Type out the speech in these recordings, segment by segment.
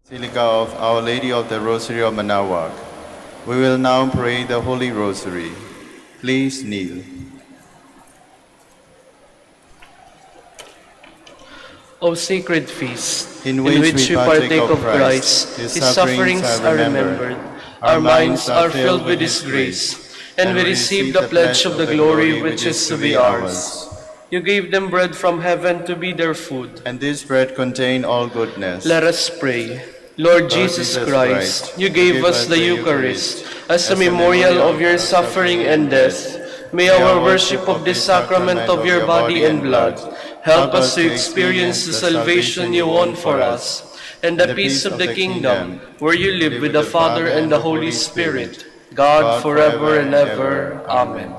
Basilica of Our Lady of the Rosary of Manaoag. We will now pray the Holy Rosary. Please kneel. O sacred feast, In which we partake of Christ, His sufferings are remembered, our minds are filled with His grace, and we receive the pledge of the glory which is to be ours. You gave them bread from heaven to be their food. And this bread contain all goodness. Let us pray. Lord Jesus Christ, you gave us the Eucharist as a memorial of your suffering and death. May our worship of this sacrament of your body and blood help us to experience the salvation you won for us and the peace of the kingdom, where you live with the Father and the Holy Spirit, God forever and ever. Amen.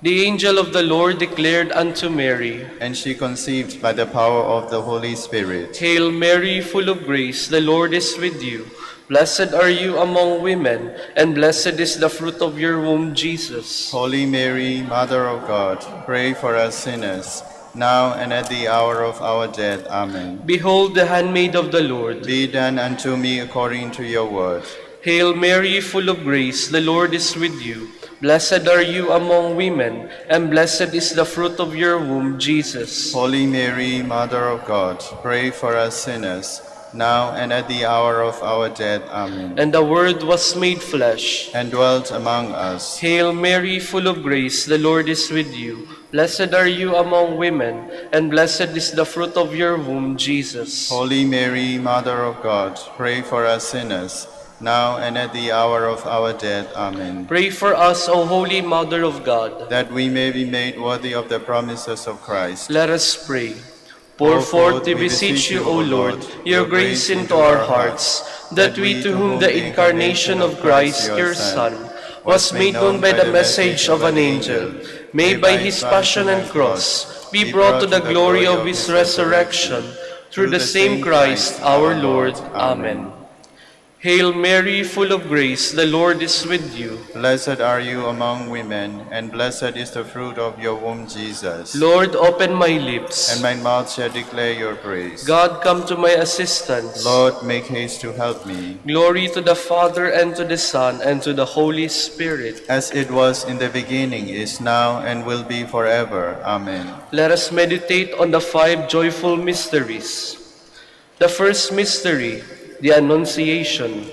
The angel of the Lord declared unto Mary, And she conceived by the power of the Holy Spirit. Hail Mary, full of grace, the Lord is with you. Blessed are you among women, and blessed is the fruit of your womb, Jesus. Holy Mary, Mother of God, pray for us sinners, now and at the hour of our death. Amen. Behold the handmaid of the Lord. Be done unto me according to your word. Hail Mary, full of grace, the Lord is with you. Blessed are you among women, and blessed is the fruit of your womb, Jesus. Holy Mary, Mother of God, pray for us sinners, now and at the hour of our death. Amen. And the Word was made flesh, And dwelt among us. Hail Mary, full of grace, the Lord is with you. Blessed are you among women, and blessed is the fruit of your womb, Jesus. Holy Mary, Mother of God, pray for us sinners, now and at the hour of our death. Amen. Pray for us, O Holy Mother of God, that we may be made worthy of the promises of Christ. Let us pray. Pour forth, we beseech you, O Lord, your grace into our hearts, that we, to whom the incarnation of Christ, your Son, was made known by the message of an angel, may by his passion and cross be brought to the glory of his resurrection, through the same Christ our Lord. Amen. Hail Mary, full of grace, the Lord is with you. Blessed are you among women, and blessed is the fruit of your womb, Jesus. Lord, open my lips, And my mouth shall declare your praise. God, come to my assistance. Lord, make haste to help me. Glory to the Father, and to the Son, and to the Holy Spirit. As it was in the beginning, is now, and will be forever. Amen. Let us meditate on the 5 joyful mysteries. The first mystery, the Annunciation.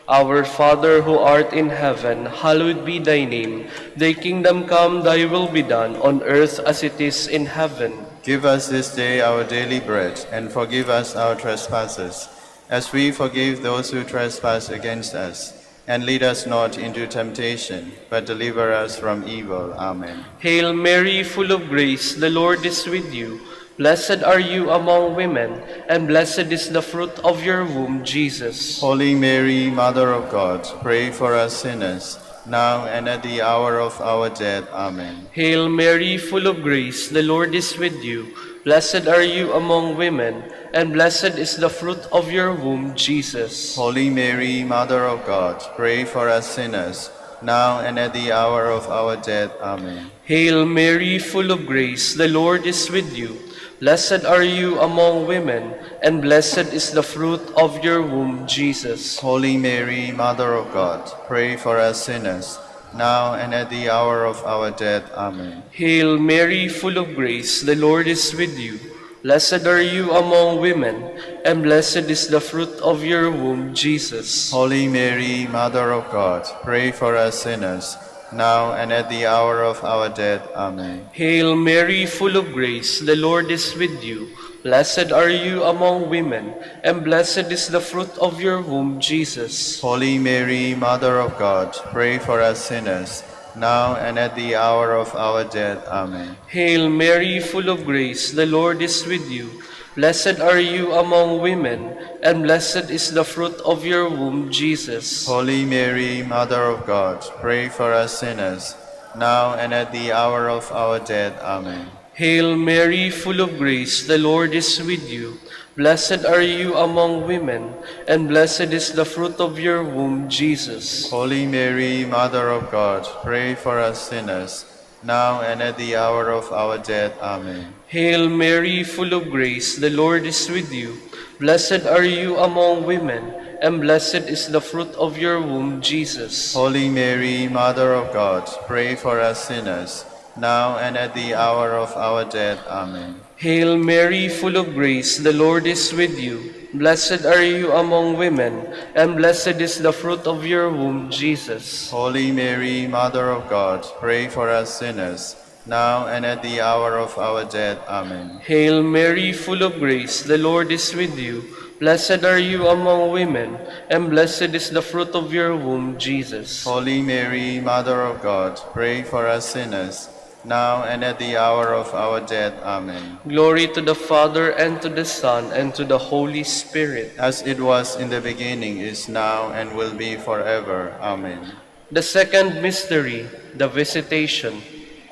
Our Father who art in heaven, hallowed be thy name. Thy kingdom come, thy will be done, on earth as it is in heaven. Give us this day our daily bread, and forgive us our trespasses, as we forgive those who trespass against us. And lead us not into temptation, but deliver us from evil. Amen. Hail Mary, full of grace, the Lord is with you. Blessed are you among women, and blessed is the fruit of your womb, Jesus. Holy Mary, Mother of God, pray for us sinners, now and at the hour of our death. Amen. Hail Mary, full of grace, the Lord is with you. Blessed are you among women, and blessed is the fruit of your womb, Jesus. Holy Mary, Mother of God, pray for us sinners, now and at the hour of our death. Amen. Hail Mary, full of grace, the Lord is with you. Blessed are you among women, and blessed is the fruit of your womb, Jesus. Holy Mary, Mother of God, pray for us sinners, now and at the hour of our death. Amen. Hail Mary, full of grace, the Lord is with you. Blessed are you among women, and blessed is the fruit of your womb, Jesus. Holy Mary, Mother of God, pray for us sinners, now and at the hour of our death. Amen. Hail Mary, full of grace, the Lord is with you. Blessed are you among women, and blessed is the fruit of your womb, Jesus. Holy Mary, Mother of God, pray for us sinners, now and at the hour of our death. Amen. Hail Mary, full of grace, the Lord is with you. Blessed are you among women, and blessed is the fruit of your womb, Jesus. Holy Mary, Mother of God, pray for us sinners, now and at the hour of our death. Amen. Hail Mary, full of grace, the Lord is with you. Blessed are you among women, and blessed is the fruit of your womb, Jesus. Holy Mary, Mother of God, pray for us sinners, now and at the hour of our death. Amen. Hail Mary, full of grace, the Lord is with you. Blessed are you among women, and blessed is the fruit of your womb, Jesus. Holy Mary, Mother of God, pray for us sinners, now and at the hour of our death. Amen. Hail Mary, full of grace, the Lord is with you. Blessed are you among women, and blessed is the fruit of your womb, Jesus. Holy Mary, Mother of God, pray for us sinners, now and at the hour of our death. Amen. Hail Mary, full of grace, the Lord is with you. Blessed are you among women, and blessed is the fruit of your womb, Jesus. Holy Mary, Mother of God, pray for us sinners, now and at the hour of our death. Amen. Glory to the Father, and to the Son, and to the Holy Spirit. As it was in the beginning, is now, and will be forever. Amen. The second mystery, the Visitation.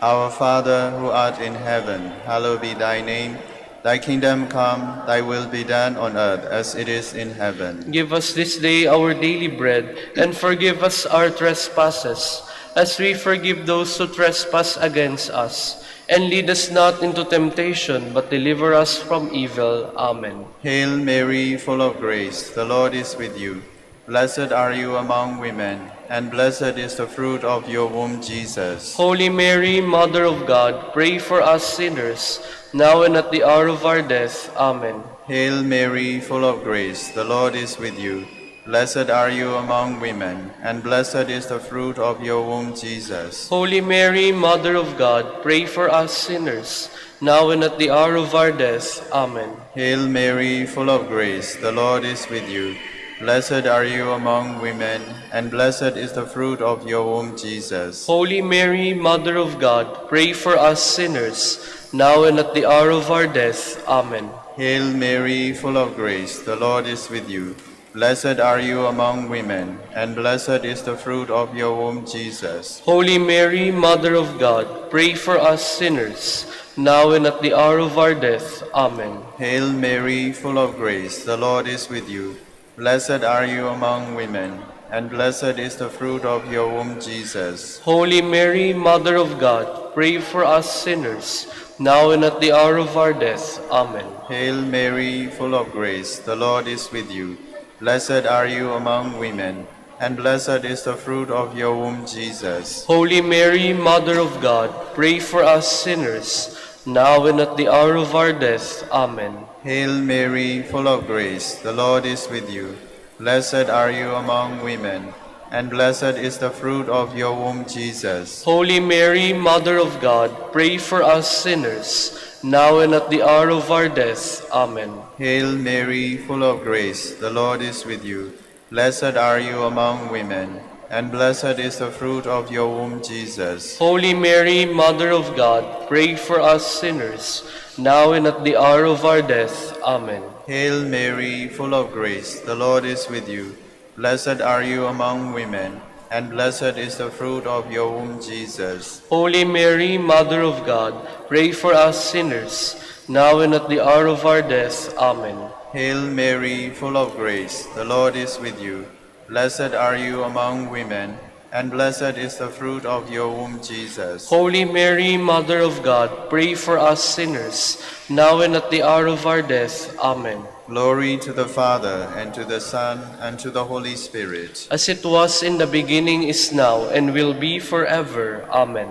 Our Father, who art in heaven, hallowed be thy name. Thy kingdom come, thy will be done on earth as it is in heaven. Give us this day our daily bread, and forgive us our trespasses, as we forgive those who trespass against us. And lead us not into temptation, but deliver us from evil. Amen. Hail Mary, full of grace, the Lord is with you. Blessed are you among women, and blessed is the fruit of your womb, Jesus. Holy Mary, Mother of God, pray for us sinners, now and at the hour of our death. Amen. Hail Mary, full of grace, the Lord is with you. Blessed are you among women, and blessed is the fruit of your womb, Jesus. Holy Mary, Mother of God, pray for us sinners, now and at the hour of our death. Amen. Hail Mary, full of grace, the Lord is with you. Blessed are you among women, and blessed is the fruit of your womb, Jesus. Holy Mary, Mother of God, pray for us sinners, now and at the hour of our death. Amen. Hail Mary, full of grace, the Lord is with you. Blessed are you among women, and blessed is the fruit of your womb, Jesus. Holy Mary, Mother of God, pray for us sinners, now and at the hour of our death. Amen. Hail Mary, full of grace, the Lord is with you. Blessed are you among women, and blessed is the fruit of your womb, Jesus. Holy Mary, Mother of God, pray for us sinners, now and at the hour of our death. Amen. Hail Mary, full of grace, the Lord is with you. Blessed are you among women, and blessed is the fruit of your womb, Jesus. Holy Mary, Mother of God, pray for us sinners, now and at the hour of our death. Amen. Hail Mary, full of grace, the Lord is with you. Blessed are you among women, and blessed is the fruit of your womb, Jesus. Holy Mary, Mother of God, pray for us sinners, now and at the hour of our death. Amen. Hail Mary, full of grace, the Lord is with you. Blessed are you among women, and blessed is the fruit of your womb, Jesus. Holy Mary, Mother of God, pray for us sinners, now and at the hour of our death. Amen. Hail Mary, full of grace, the Lord is with you. Blessed are you among women, and blessed is the fruit of your womb, Jesus. Holy Mary, Mother of God, pray for us sinners, now and at the hour of our death. Amen. Hail Mary, full of grace, the Lord is with you. Blessed are you among women, and blessed is the fruit of your womb, Jesus. Holy Mary, Mother of God, pray for us sinners, now and at the hour of our death. Amen. Glory to the Father, and to the Son, and to the Holy Spirit. As it was in the beginning, is now, and will be forever. Amen.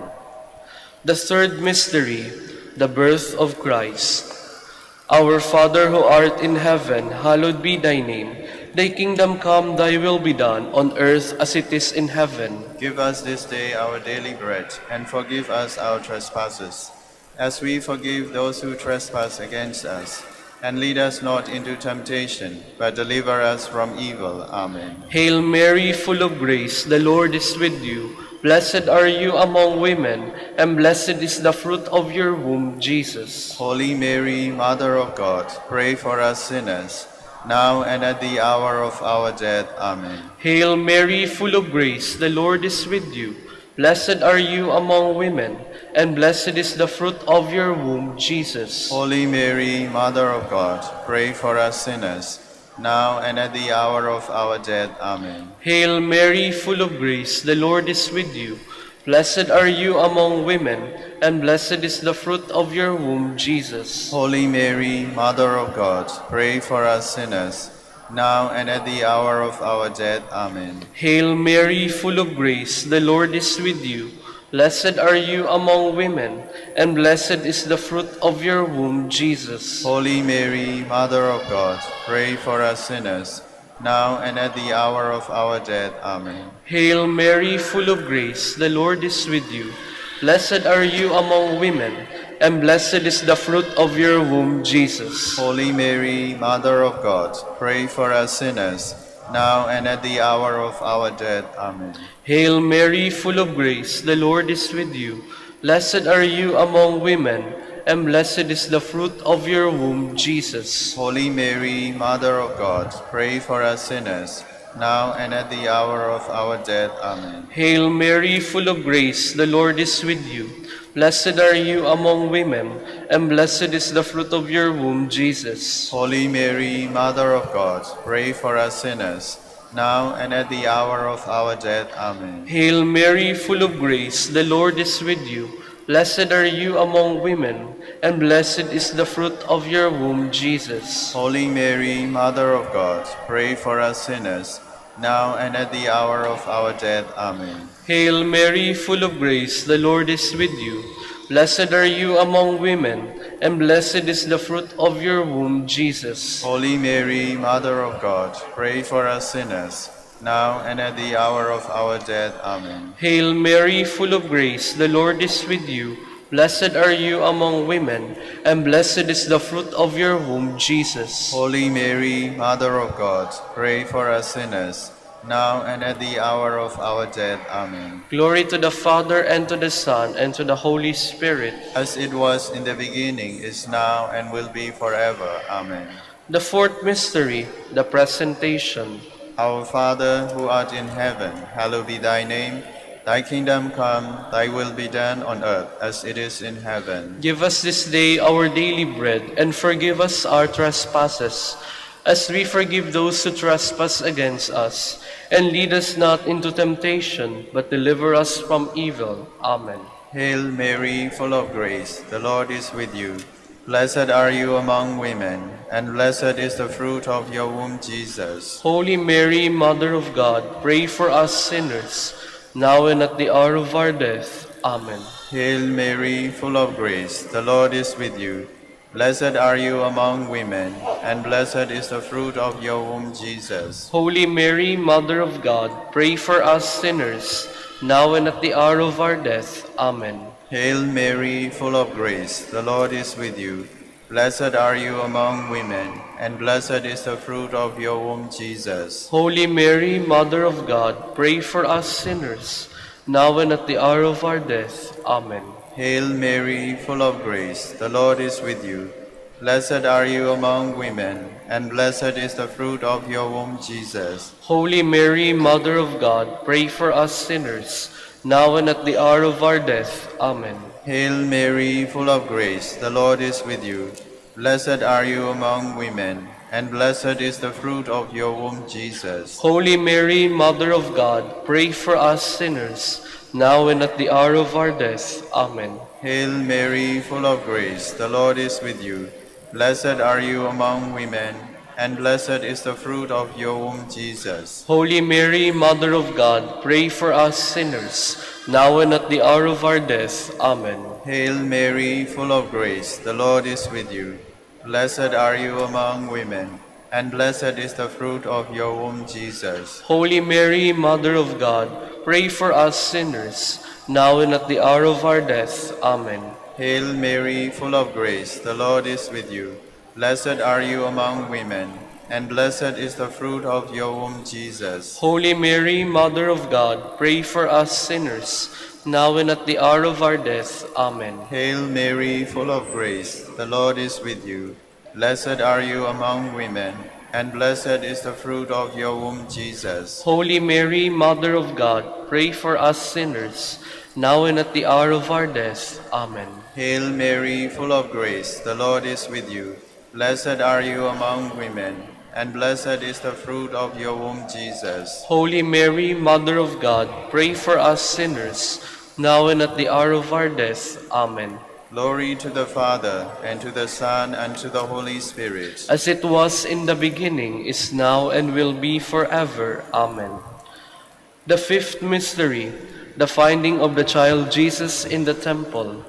The third mystery, the birth of Christ. Our Father who art in heaven, hallowed be thy name. Thy kingdom come, thy will be done, on earth as it is in heaven. Give us this day our daily bread, and forgive us our trespasses, as we forgive those who trespass against us. And lead us not into temptation, but deliver us from evil. Amen. Hail Mary, full of grace, the Lord is with you. Blessed are you among women, and blessed is the fruit of your womb, Jesus. Holy Mary, Mother of God, pray for us sinners, now and at the hour of our death. Amen. Hail Mary, full of grace, the Lord is with you. Blessed are you among women, and blessed is the fruit of your womb, Jesus. Holy Mary, Mother of God, pray for us sinners, now and at the hour of our death. Amen. Hail Mary, full of grace, the Lord is with you. Blessed are you among women, and blessed is the fruit of your womb, Jesus. Holy Mary, Mother of God, pray for us sinners, now and at the hour of our death. Amen. Hail Mary, full of grace, the Lord is with you. Blessed are you among women, and blessed is the fruit of your womb, Jesus. Holy Mary, Mother of God, pray for us sinners, now and at the hour of our death. Amen. Hail Mary, full of grace, the Lord is with you. Blessed are you among women, and blessed is the fruit of your womb, Jesus. Holy Mary, Mother of God, pray for us sinners, now and at the hour of our death. Amen. Hail Mary, full of grace, the Lord is with you. Blessed are you among women, and blessed is the fruit of your womb, Jesus. Holy Mary, Mother of God, pray for us sinners, now and at the hour of our death. Amen. Hail Mary, full of grace, the Lord is with you. Blessed are you among women, and blessed is the fruit of your womb, Jesus. Holy Mary, Mother of God, pray for us sinners, now and at the hour of our death. Amen. Hail Mary, full of grace, the Lord is with you. Blessed are you among women, and blessed is the fruit of your womb, Jesus. Holy Mary, Mother of God, pray for us sinners, now and at the hour of our death. Amen. Hail Mary, full of grace, the Lord is with you. Blessed are you among women, and blessed is the fruit of your womb, Jesus. Holy Mary, Mother of God, pray for us sinners, now and at the hour of our death. Amen. Hail Mary, full of grace, the Lord is with you. Blessed are you among women, and blessed is the fruit of your womb, Jesus. Holy Mary, Mother of God, pray for us sinners, now and at the hour of our death. Amen. Glory to the Father, and to the Son, and to the Holy Spirit. As it was in the beginning, is now, and will be forever. Amen. The fourth mystery, the Presentation. Our Father, who art in heaven, hallowed be thy name. Thy kingdom come, thy will be done on earth as it is in heaven. Give us this day our daily bread, and forgive us our trespasses, as we forgive those who trespass against us. And lead us not into temptation, but deliver us from evil. Amen. Hail Mary, full of grace, the Lord is with you. Blessed are you among women, and blessed is the fruit of your womb, Jesus. Holy Mary, Mother of God, pray for us sinners, now and at the hour of our death. Amen. Hail Mary, full of grace, the Lord is with you. Blessed are you among women, and blessed is the fruit of your womb, Jesus. Holy Mary, Mother of God, pray for us sinners, now and at the hour of our death. Amen. Hail Mary, full of grace, the Lord is with you. Blessed are you among women, and blessed is the fruit of your womb, Jesus. Holy Mary, Mother of God, pray for us sinners, now and at the hour of our death. Amen. Hail Mary, full of grace, the Lord is with you. Blessed are you among women, and blessed is the fruit of your womb, Jesus. Holy Mary, Mother of God, pray for us sinners, now and at the hour of our death. Amen. Hail Mary, full of grace, the Lord is with you. Blessed are you among women, and blessed is the fruit of your womb, Jesus. Holy Mary, Mother of God, pray for us sinners, now and at the hour of our death. Amen. Hail Mary, full of grace, the Lord is with you. Blessed are you among women, and blessed is the fruit of your womb, Jesus. Holy Mary, Mother of God, pray for us sinners, now and at the hour of our death. Amen. Hail Mary, full of grace, the Lord is with you. Blessed are you among women, and blessed is the fruit of your womb, Jesus. Holy Mary, Mother of God, pray for us sinners, now and at the hour of our death. Amen. Hail Mary, full of grace, the Lord is with you. Blessed are you among women, and blessed is the fruit of your womb, Jesus. Holy Mary, Mother of God, pray for us sinners, now and at the hour of our death. Amen. Hail Mary, full of grace, the Lord is with you. Blessed are you among women, and blessed is the fruit of your womb, Jesus. Holy Mary, Mother of God, pray for us sinners, now and at the hour of our death. Amen. Hail Mary, full of grace, the Lord is with you. Blessed are you among women, and blessed is the fruit of your womb, Jesus. Holy Mary, Mother of God, pray for us sinners, now and at the hour of our death. Amen. Glory to the Father, and to the Son, and to the Holy Spirit. As it was in the beginning, is now, and will be forever. Amen. The fifth mystery, the finding of the child Jesus in the temple.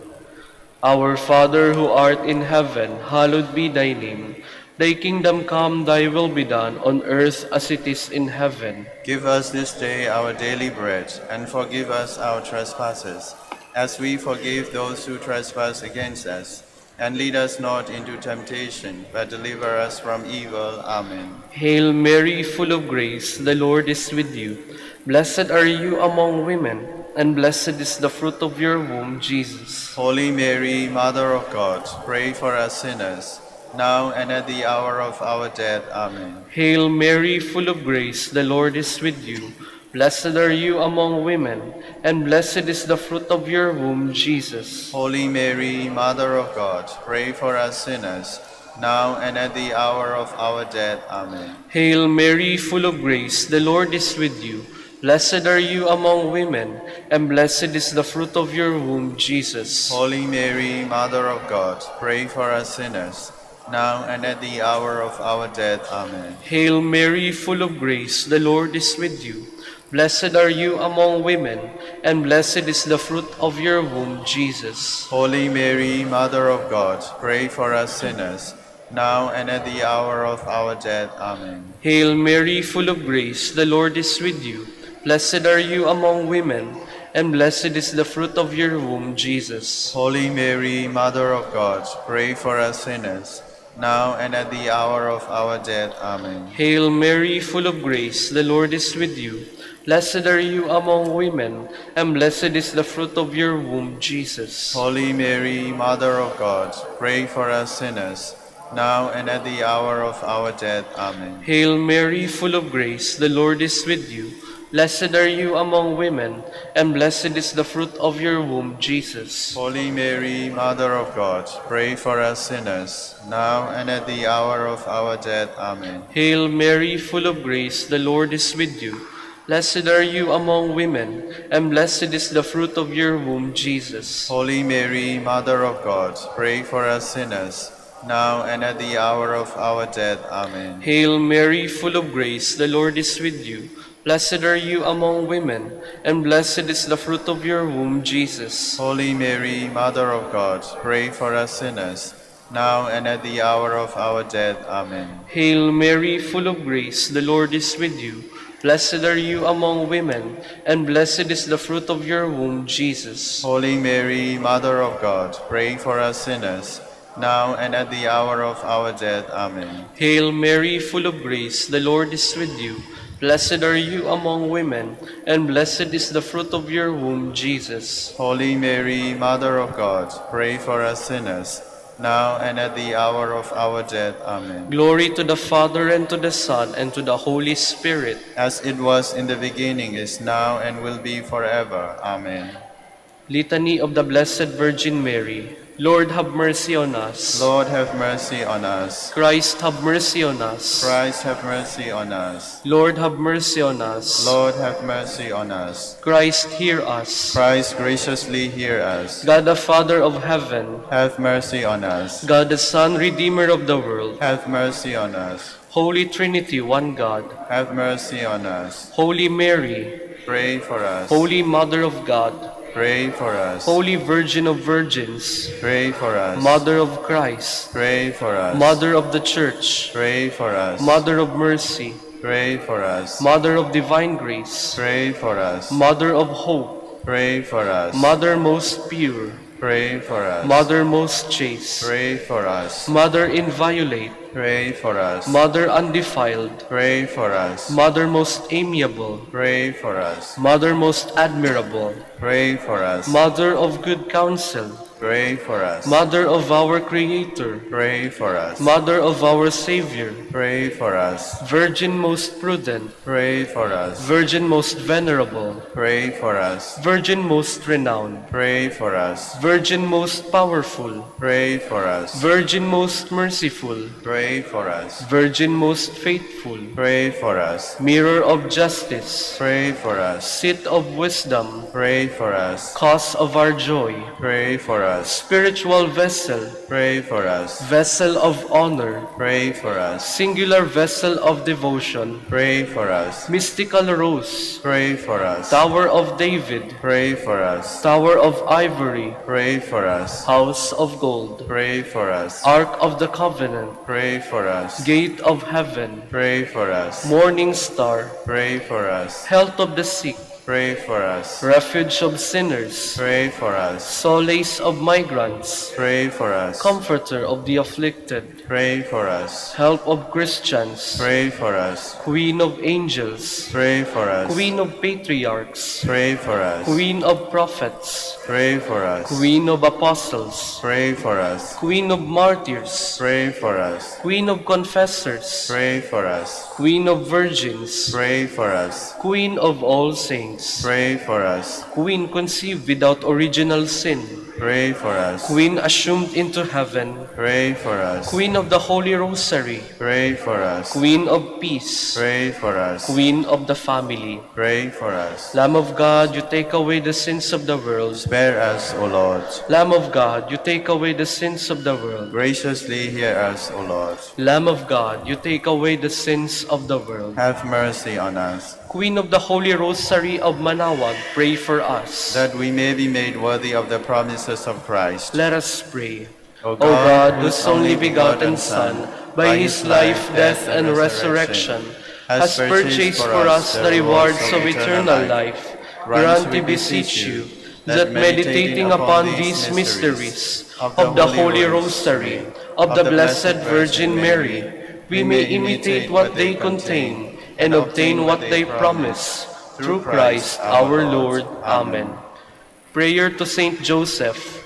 Our Father who art in heaven, hallowed be thy name. Thy kingdom come, thy will be done, on earth as it is in heaven. Give us this day our daily bread, and forgive us our trespasses, as we forgive those who trespass against us. And lead us not into temptation, but deliver us from evil. Amen. Hail Mary, full of grace, the Lord is with you. Blessed are you among women, and blessed is the fruit of your womb, Jesus. Holy Mary, Mother of God, pray for us sinners, now and at the hour of our death. Amen. Hail Mary, full of grace, the Lord is with you. Blessed are you among women, and blessed is the fruit of your womb, Jesus. Holy Mary, Mother of God, pray for us sinners, now and at the hour of our death. Amen. Hail Mary, full of grace, the Lord is with you. Blessed are you among women, and blessed is the fruit of your womb, Jesus. Holy Mary, Mother of God, pray for us sinners, now and at the hour of our death. Amen. Hail Mary, full of grace, the Lord is with you. Blessed are you among women, and blessed is the fruit of your womb, Jesus. Holy Mary, Mother of God, pray for us sinners, now and at the hour of our death. Amen. Hail Mary, full of grace, the Lord is with you. Blessed are you among women, and blessed is the fruit of your womb, Jesus. Holy Mary, Mother of God, pray for us sinners, now and at the hour of our death. Amen. Hail Mary, full of grace, the Lord is with you. Blessed are you among women, and blessed is the fruit of your womb, Jesus. Holy Mary, Mother of God, pray for us sinners, now and at the hour of our death. Amen. Hail Mary, full of grace, the Lord is with you. Blessed are you among women, and blessed is the fruit of your womb, Jesus. Holy Mary, Mother of God, pray for us sinners, now and at the hour of our death. Amen. Hail Mary, full of grace, the Lord is with you. Blessed are you among women, and blessed is the fruit of your womb, Jesus. Holy Mary, Mother of God, pray for us sinners, now and at the hour of our death. Amen. Hail Mary, full of grace, the Lord is with you. Blessed are you among women, and blessed is the fruit of your womb, Jesus. Holy Mary, Mother of God, pray for us sinners, now and at the hour of our death. Amen. Hail Mary, full of grace, the Lord is with you. Blessed are you among women, and blessed is the fruit of your womb, Jesus. Holy Mary, Mother of God, pray for us sinners, now and at the hour of our death. Amen. Hail Mary, full of grace, the Lord is with you. Blessed are you among women, and blessed is the fruit of your womb, Jesus. Holy Mary, Mother of God, pray for us sinners, now and at the hour of our death. Amen. Glory to the Father, and to the Son, and to the Holy Spirit. As it was in the beginning, is now, and will be forever. Amen. Litany of the Blessed Virgin Mary. Lord, have mercy on us. Lord, have mercy on us. Christ, have mercy on us. Christ, have mercy on us. Lord, have mercy on us. Lord, have mercy on us. Christ, hear us. Christ, graciously hear us. God the Father of heaven, Have mercy on us. God the Son, Redeemer of the world, Have mercy on us. Holy Trinity, one God, Have mercy on us. Holy Mary, Pray for us. Holy Mother of God, Pray for us. Holy Virgin of Virgins, Pray for us. Mother of Christ, Pray for us. Mother of the Church, Pray for us. Mother of Mercy, Pray for us. Mother of Divine Grace, Pray for us. Mother of Hope, Pray for us. Mother most pure, Pray for us. Mother most chaste, Pray for us. Mother inviolate, Pray for us. Mother undefiled, Pray for us. Mother most amiable, Pray for us. Mother most admirable, Pray for us. Mother of good counsel, Pray for us. Mother of our Creator, Pray for us. Mother of our Savior, Pray for us. Virgin most prudent, Pray for us. Virgin most venerable, Pray for us. Virgin most renowned, Pray for us. Virgin most powerful, Pray for us. Virgin most merciful, Pray pray for us. Virgin most faithful, Pray for us. mirror of justice, Pray for us. seat of wisdom, Pray for us. cause of our joy, Pray for us. spiritual vessel, Pray for us. vessel of honor, Pray for us. singular vessel of devotion, Pray for us. mystical rose, Pray for us. Tower of David, Pray for us. Tower of Ivory, Pray for us. House of Gold, Pray for us. Ark of the Covenant, Pray for us. Gate of Heaven, Pray for us. Morning Star, Pray for us. Health of the Sick, Pray for us. Refuge of Sinners, Pray for us. Solace of Migrants, Pray for us. Comforter of the Afflicted, Pray for us. Help of Christians, Pray for us. Queen of Angels, Pray for us. Queen of Patriarchs, Pray for us. Queen of Prophets, Pray for us. Queen of Apostles, Pray for us. Queen of Martyrs, Pray for us. Queen of Confessors, Pray for us. Queen of Virgins, Pray for us. Queen of all saints, Pray for us. Queen conceived without original sin, Pray for us. Queen assumed into heaven, Pray for us. Queen of the Holy Rosary, Pray for us. Queen of Peace, Pray for us. Queen of the Family. Pray for us. Lamb of God, you take away the sins of the world. Spare us, O Lord. Lamb of God, you take away the sins of the world. Graciously hear us, O Lord. Lamb of God, you take away the sins of the world. Have mercy on us, Queen of the Holy Rosary of Manaoag, pray for us. that we may be made worthy of the promises of Christ. Let us pray. O O God, whose only begotten Son, by his life, death, and resurrection, has purchased for us the rewards of eternal life, grant, we beseech you, that meditating upon these mysteries of the Holy Rosary of the Blessed Virgin Mary, we may imitate what they contain and obtain what they promise. Through Christ our Lord. Amen. Prayer to Saint Joseph.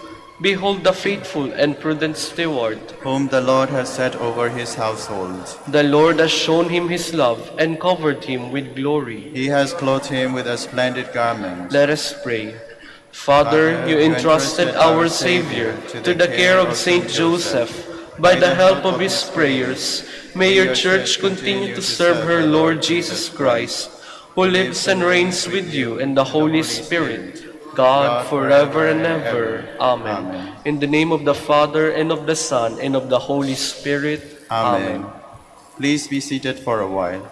Behold the faithful and prudent steward. whom the Lord has set over his household. The Lord has shown him his love and covered him with glory. He has clothed him with a splendid garment. Let us pray. Father, you entrusted our Savior to the care of Saint Joseph. By the help of his prayers, may your church continue to serve her Lord Jesus Christ, who lives and reigns with you in the Holy Spirit, God forever and ever. Amen. In the name of the Father, and of the Son, and of the Holy Spirit. Amen. Please be seated for a while.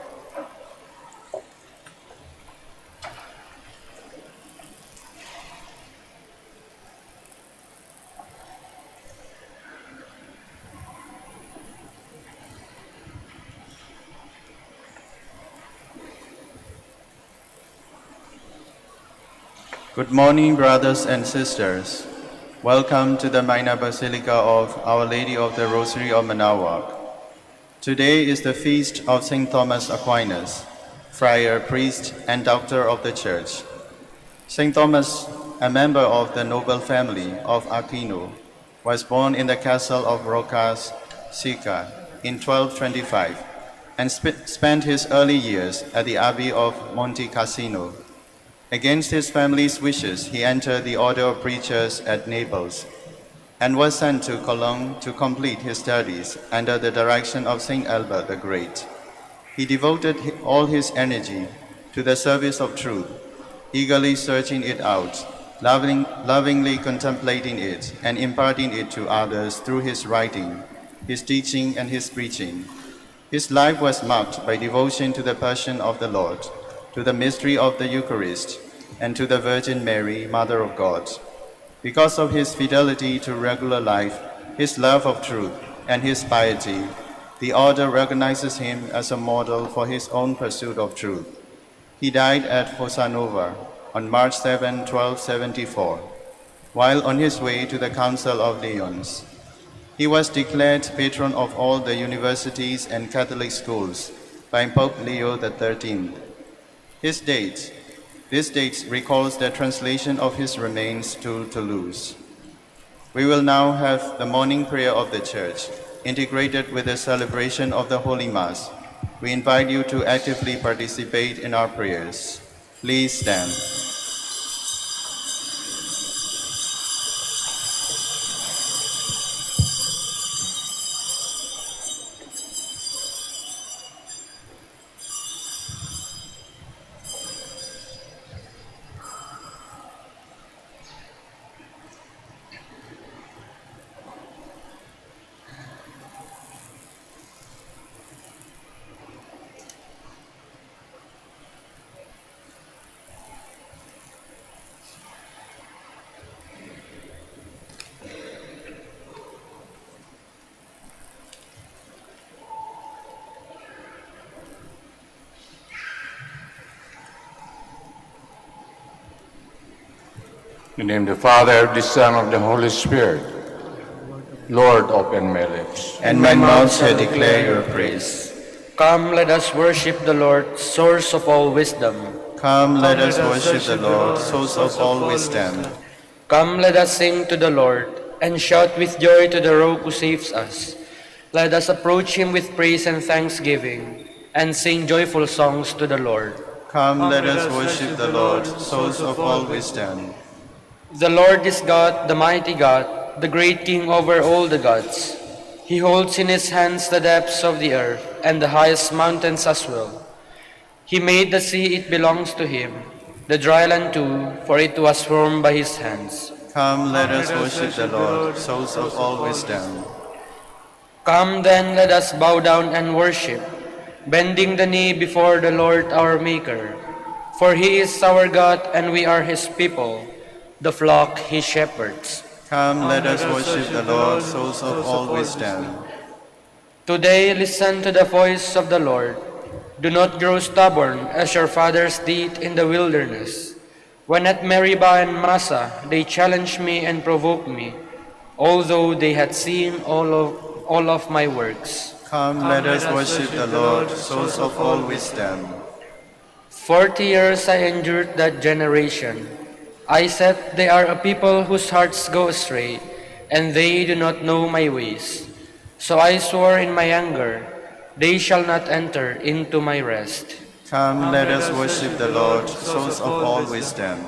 Good morning, brothers and sisters. Welcome to the Minor Basilica of Our Lady of the Rosary of Manaoag. Today is the feast of St. Thomas Aquinas, friar, priest, and doctor of the Church. St. Thomas, a member of the noble family of Aquino, was born in the castle of Rocas Sica in 1225 and spent his early years at the Abbey of Monte Cassino. Against his family's wishes, he entered the order of preachers at Naples and was sent to Cologne to complete his studies under the direction of St. Albert the Great. He devoted all his energy to the service of truth, eagerly searching it out, lovingly contemplating it, and imparting it to others through his writing, his teaching, and his preaching. His life was marked by devotion to the Passion of the Lord, to the mystery of the Eucharist, and to the Virgin Mary, Mother of God. Because of his fidelity to regular life, his love of truth, and his piety, the order recognizes him as a model for his own pursuit of truth. He died at Fossanova on March 7, 1274, while on his way to the Council of Lyons. He was declared patron of all the universities and Catholic schools by Pope Leo XIII. This date recalls the translation of his remains to Toulouse. We will now have the morning prayer of the Church, integrated with the celebration of the Holy Mass. We invite you to actively participate in our prayers. Please stand. In the name of the Father, the Son, of the Holy Spirit. Lord, open my lips. And my mouth shall declare your praise. Come, let us worship the Lord, source of all wisdom. Come, let us worship the Lord, source of all wisdom. Come, let us sing to the Lord, and shout with joy to the Rock who saves us. Let us approach him with praise and thanksgiving, and sing joyful songs to the Lord. Come, let us worship the Lord, source of all wisdom. The Lord is God, the mighty God, the great King over all the gods. He holds in his hands the depths of the earth, and the highest mountains as well. He made the sea, it belongs to him, the dry land too, for it was formed by his hands. Come, let us worship the Lord, source of all wisdom. Come then, let us bow down and worship, bending the knee before the Lord our Maker. For he is our God, and we are his people, the flock he shepherds. Come, let us worship the Lord, source of all wisdom. Today listen to the voice of the Lord. Do not grow stubborn as your fathers did in the wilderness. When at Meribah and Massa they challenged me and provoked me, although they had seen all of my works. Come, let us worship the Lord, source of all wisdom. 40 years I endured that generation. I said, they are a people whose hearts go astray, and they do not know my ways. So I swore in my anger, they shall not enter into my rest. Come, let us worship the Lord, source of all wisdom.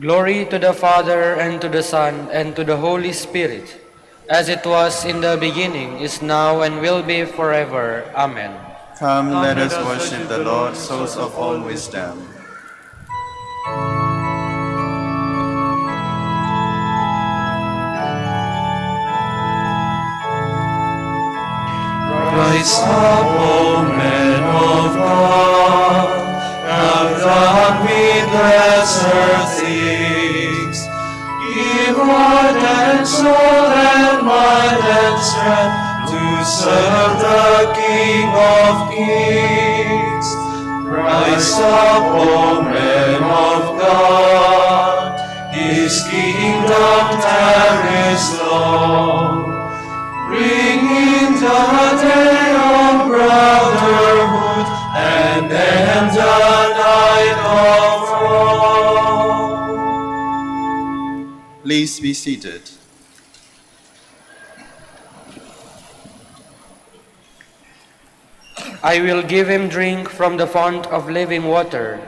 Glory to the Father, and to the Son, and to the Holy Spirit, as it was in the beginning, is now, and will be forever. Amen. Come, let us worship the Lord, source of all wisdom. Rise up, O men of God, have done with lesser things. Give heart and soul and mind and strength to serve the King of Kings. Rise up, O men of God, his kingdom tarries long. Bring in the day of brotherhood and end the night of wrong. Please be seated. I will give him drink from the fount of living water.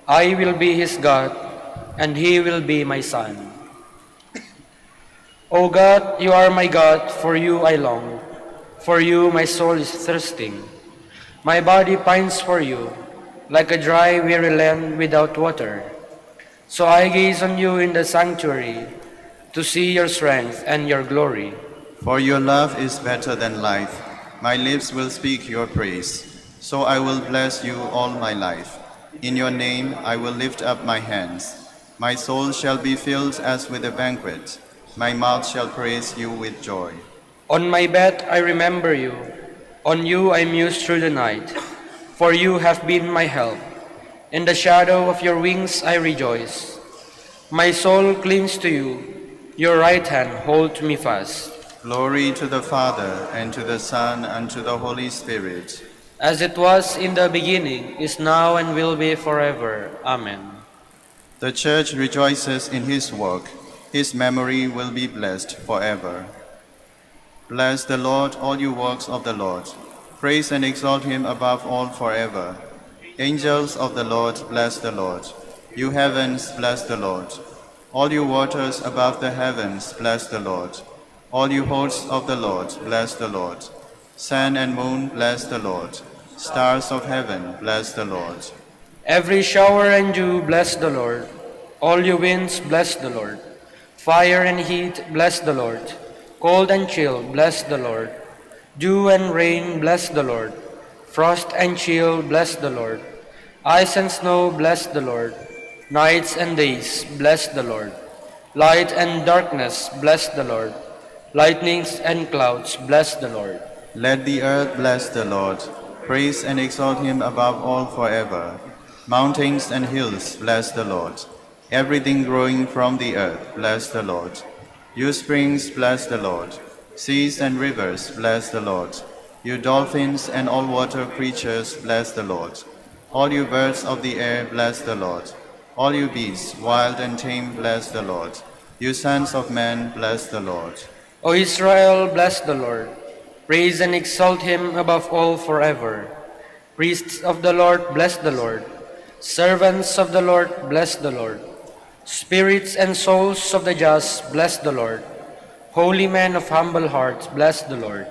I will be his God, and he will be my son. O God, you are my God, for you I long. For you my soul is thirsting. My body pines for you, like a dry, weary land without water. So I gaze on you in the sanctuary, to see your strength and your glory. For your love is better than life. My lips will speak your praise. So I will bless you all my life. In your name I will lift up my hands. My soul shall be filled as with a banquet. My mouth shall praise you with joy. On my bed I remember you. On you I muse through the night. For you have been my help. In the shadow of your wings I rejoice. My soul clings to you. Your right hand holds me fast. Glory to the Father, and to the Son, and to the Holy Spirit. As it was in the beginning, is now, and will be forever. Amen. The Church rejoices in his work. His memory will be blessed forever. Bless the Lord, all you works of the Lord. Praise and exalt him above all forever. Angels of the Lord, bless the Lord. You heavens, bless the Lord. All you waters above the heavens, bless the Lord. All you hosts of the Lord, bless the Lord. Sun and moon, bless the Lord. Stars of heaven, bless the Lord. Every shower and dew, bless the Lord. All you winds, bless the Lord. Fire and heat, bless the Lord. Cold and chill, bless the Lord. Dew and rain, bless the Lord. Frost and chill, bless the Lord. Ice and snow, bless the Lord. Nights and days, bless the Lord. Light and darkness, bless the Lord. Lightnings and clouds, bless the Lord. Let the earth bless the Lord. Praise and exalt him above all forever. Mountains and hills, bless the Lord. Everything growing from the earth, bless the Lord. You springs, bless the Lord. Seas and rivers, bless the Lord. You dolphins and all water creatures, bless the Lord. All you birds of the air, bless the Lord. All you beasts, wild and tame, bless the Lord. You sons of men, bless the Lord. O Israel, bless the Lord. Praise and exalt him above all forever. Priests of the Lord, bless the Lord. Servants of the Lord, bless the Lord. Spirits and souls of the just, bless the Lord. Holy men of humble hearts, bless the Lord.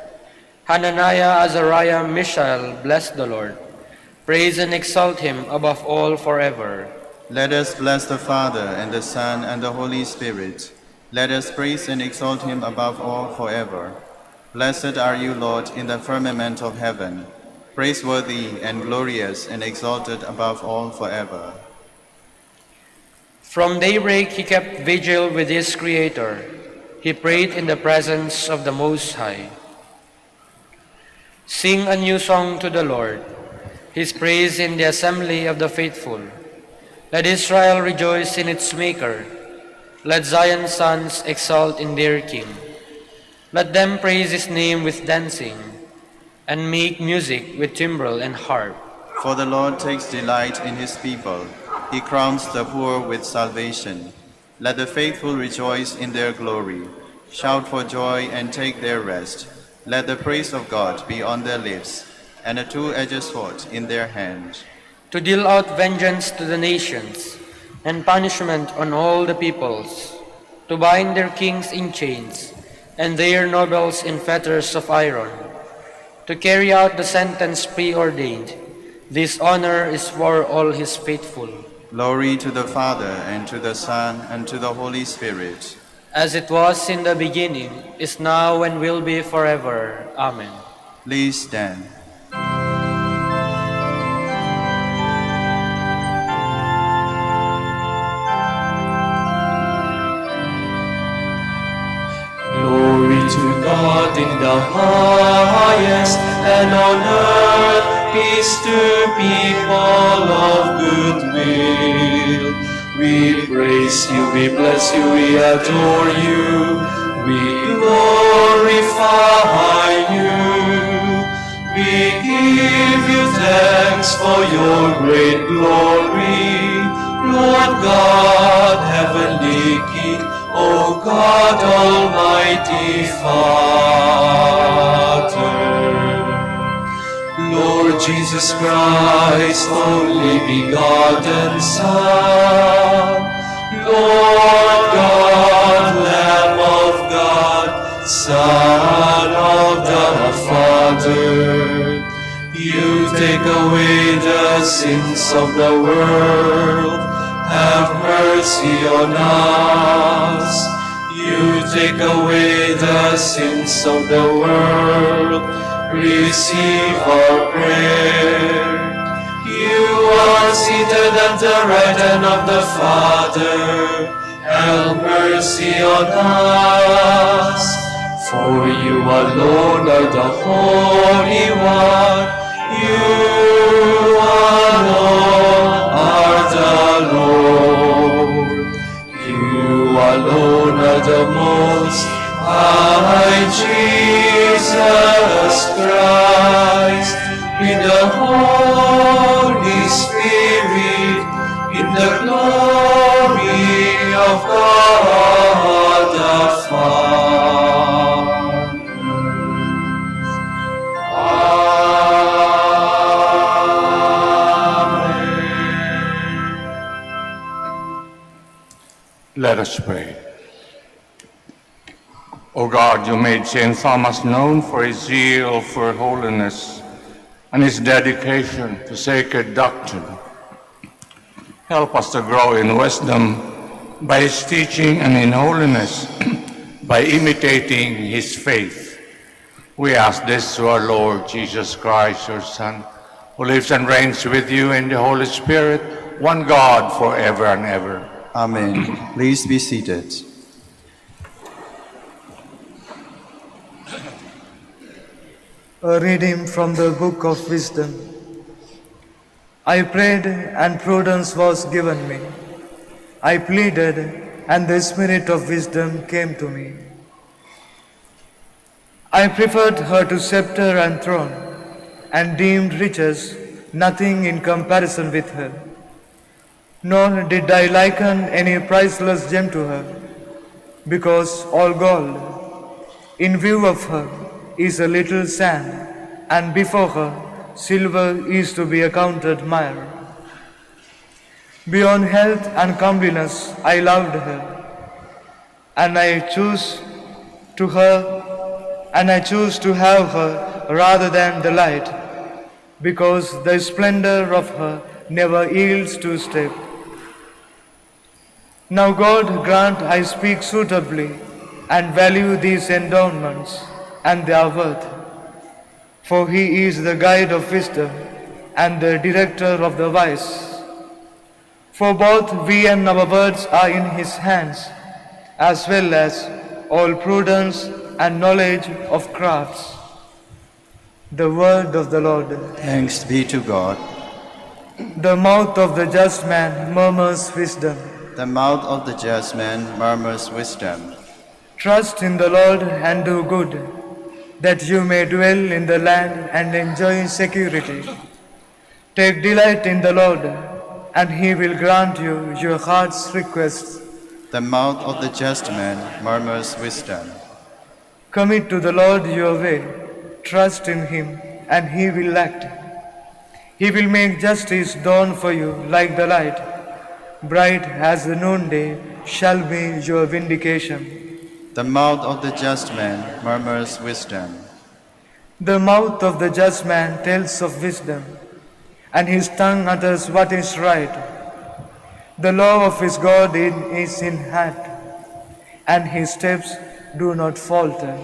Hananiah, Azariah, Mishael, bless the Lord. Praise and exalt him above all forever. Let us bless the Father, and the Son, and the Holy Spirit. Let us praise and exalt him above all forever. Blessed are you, Lord, in the firmament of heaven, praiseworthy and glorious and exalted above all forever. From daybreak he kept vigil with his Creator. He prayed in the presence of the Most High. Sing a new song to the Lord, his praise in the assembly of the faithful. Let Israel rejoice in its Maker. Let Zion's sons exult in their King. Let them praise his name with dancing, and make music with timbrel and harp. For the Lord takes delight in his people. He crowns the poor with salvation. Let the faithful rejoice in their glory. Shout for joy and take their rest. Let the praise of God be on their lips, and a two-edged sword in their hand. To deal out vengeance to the nations, and punishment on all the peoples. To bind their kings in chains, and their nobles in fetters of iron. To carry out the sentence preordained. This honor is for all his faithful. Glory to the Father, and to the Son, and to the Holy Spirit. As it was in the beginning, is now, and will be forever. Amen. Please stand. Glory to God in the highest, and on earth peace to people of good will. We praise you, we bless you, we adore you, we glorify you. We give you thanks for your great glory, Lord God, heavenly King, O God, Almighty Father. Lord Jesus Christ, only begotten Son, Lord God, Lamb of God, Son of the Father, you take away the sins of the world, have mercy on us. You take away the sins of the world, receive our prayer. You are seated at the right hand of the Father, have mercy on us. For you alone are the Holy One, you alone are the Lord, you alone are the Most High Jesus Christ, in the Holy Spirit, in the glory of God the Father. Let us pray. O God, you made St. Thomas known for his zeal for holiness and his dedication to sacred doctrine. Help us to grow in wisdom by his teaching and in holiness by imitating his faith. We ask this through our Lord Jesus Christ, your Son, who lives and reigns with you in the Holy Spirit, one God, forever and ever. Amen. Please be seated. A reading from the Book of Wisdom. I prayed, and prudence was given me. I pleaded, and the spirit of wisdom came to me. I preferred her to scepter and throne, and deemed riches nothing in comparison with her. Nor did I liken any priceless gem to her, because all gold, in view of her, is a little sand, and before her, silver is to be accounted mire. Beyond health and comeliness, I loved her, and I choose to have her rather than the light, because the splendor of her never yields to step. Now God grant I speak suitably and value these endowments and their worth, for He is the guide of wisdom and the director of the wise. For both we and our words are in His hands, as well as all prudence and knowledge of crafts. The word of the Lord. Thanks be to God. The mouth of the just man murmurs wisdom. The mouth of the just man murmurs wisdom. Trust in the Lord and do good, that you may dwell in the land and enjoy security. Take delight in the Lord, and He will grant you your heart's requests. The mouth of the just man murmurs wisdom. Commit to the Lord your way, trust in Him, and He will act. He will make justice dawn for you like the light. Bright as the noonday shall be your vindication. The mouth of the just man murmurs wisdom. The mouth of the just man tells of wisdom, and his tongue utters what is right. The law of his God is in heart, and his steps do not falter.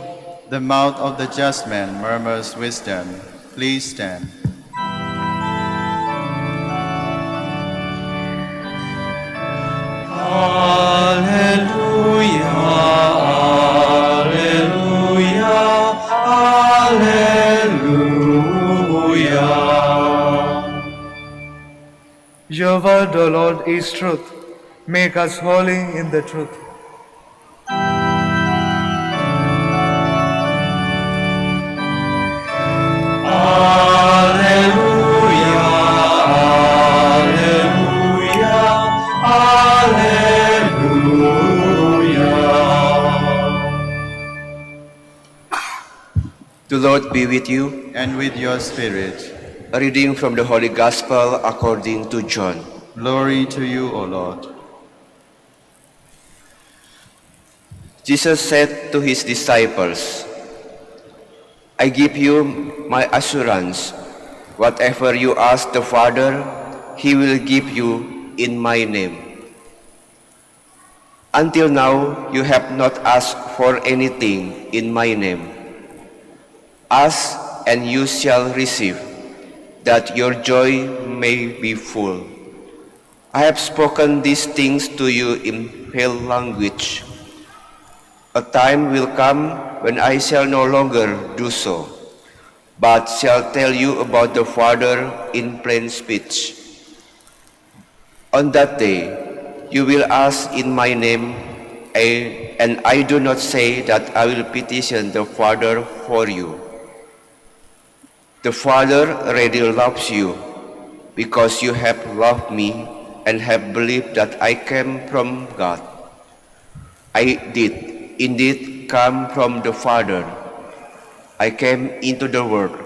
The mouth of the just man murmurs wisdom. Please stand. Alleluia, Alleluia, Alleluia. Your word, O Lord, is truth. Make us holy in the truth. Alleluia, Alleluia, Alleluia. The Lord be with you. And with your spirit. A reading from the Holy Gospel according to John. Glory to you, O Lord. Jesus said to his disciples, I give you my assurance. Whatever you ask the Father, He will give you in my name. Until now, you have not asked for anything in my name. Ask and you shall receive, that your joy may be full. I have spoken these things to you in pale language. A time will come when I shall no longer do so, but shall tell you about the Father in plain speech. On that day, you will ask in my name, and I do not say that I will petition the Father for you. The Father already loves you, because you have loved me and have believed that I came from God. I did indeed come from the Father. I came into the world.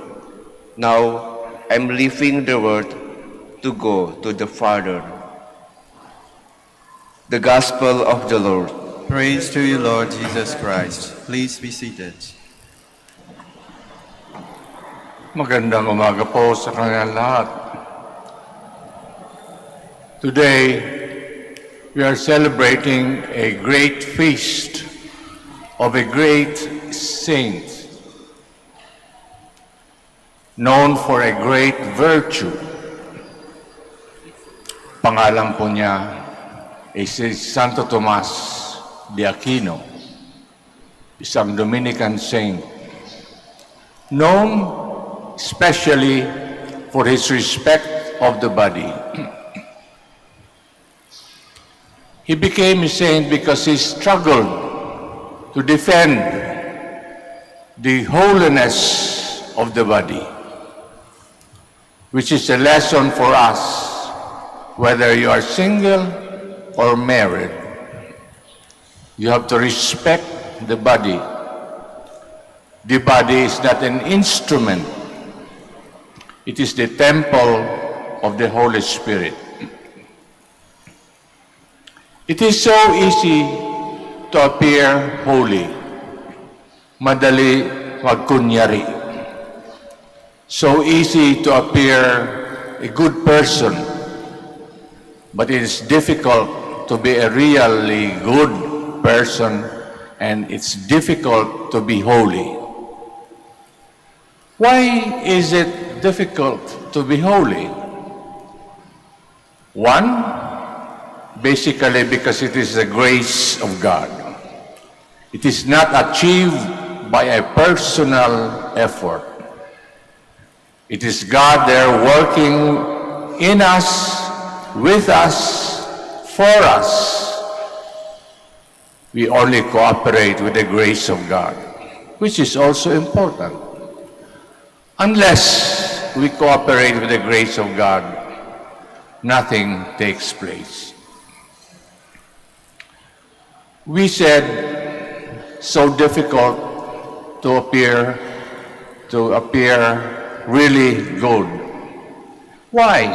Now I am leaving the world to go to the Father. The Gospel of the Lord. Praise to you, Lord Jesus Christ. Please be seated. Magandang umaga po sa kanilang lahat. Today, we are celebrating a great feast of a great saint, known for a great virtue. Pangalan po niya ay si Santo Tomas de Aquino, isang Dominican saint, known especially for his respect of the body. He became a saint because he struggled to defend the holiness of the body, which is a lesson for us, whether you are single or married. You have to respect the body. The body is not an instrument. It is the temple of the Holy Spirit. It is so easy to appear holy. Madali magkunyari. So easy to appear a good person, but it is difficult to be a really good person, and it's difficult to be holy. Why is it difficult to be holy? One, basically because it is the grace of God. It is not achieved by a personal effort. It is God there working in us, with us, for us. We only cooperate with the grace of God, which is also important. Unless we cooperate with the grace of God, nothing takes place. We said, so difficult to appear really good. Why?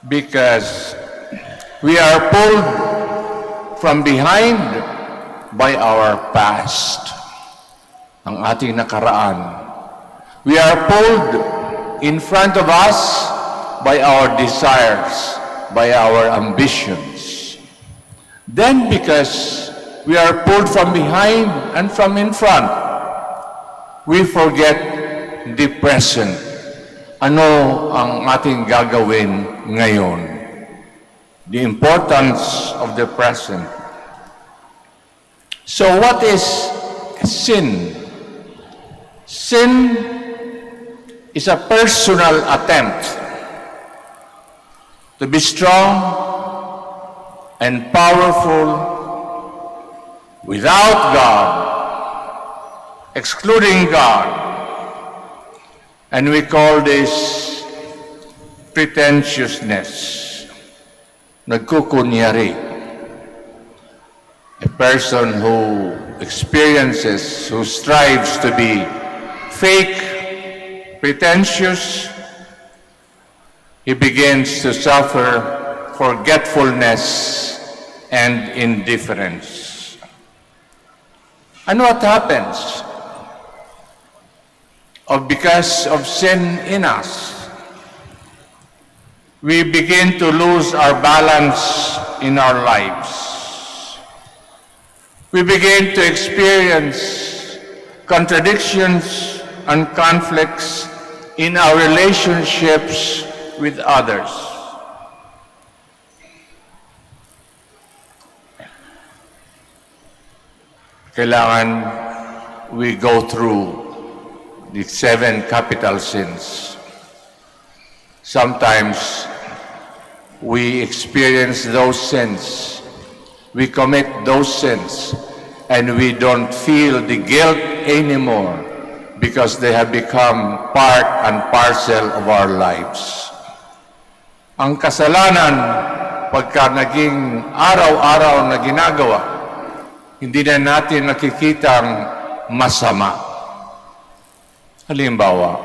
Because we are pulled from behind by our past, ang ating nakaraan. We are pulled in front of us by our desires, by our ambitions. Then because we are pulled from behind and from in front, we forget the present. Ano ang ating gagawin ngayon? The importance of the present. So what is sin? Sin is a personal attempt to be strong and powerful without God, excluding God. And we call this pretentiousness. Nagkukunyari. A person who experiences, who strives to be fake, pretentious, he begins to suffer forgetfulness and indifference. And what happens? Because of sin in us, we begin to lose our balance in our lives. We begin to experience contradictions and conflicts in our relationships with others. Kailangan we go through the 7 capital sins. Sometimes we experience those sins, we commit those sins, and we don't feel the guilt anymore because they have become part and parcel of our lives. Ang kasalanan, pagka naging araw-araw na ginagawa, hindi na natin nakikitang masama. Halimbawa,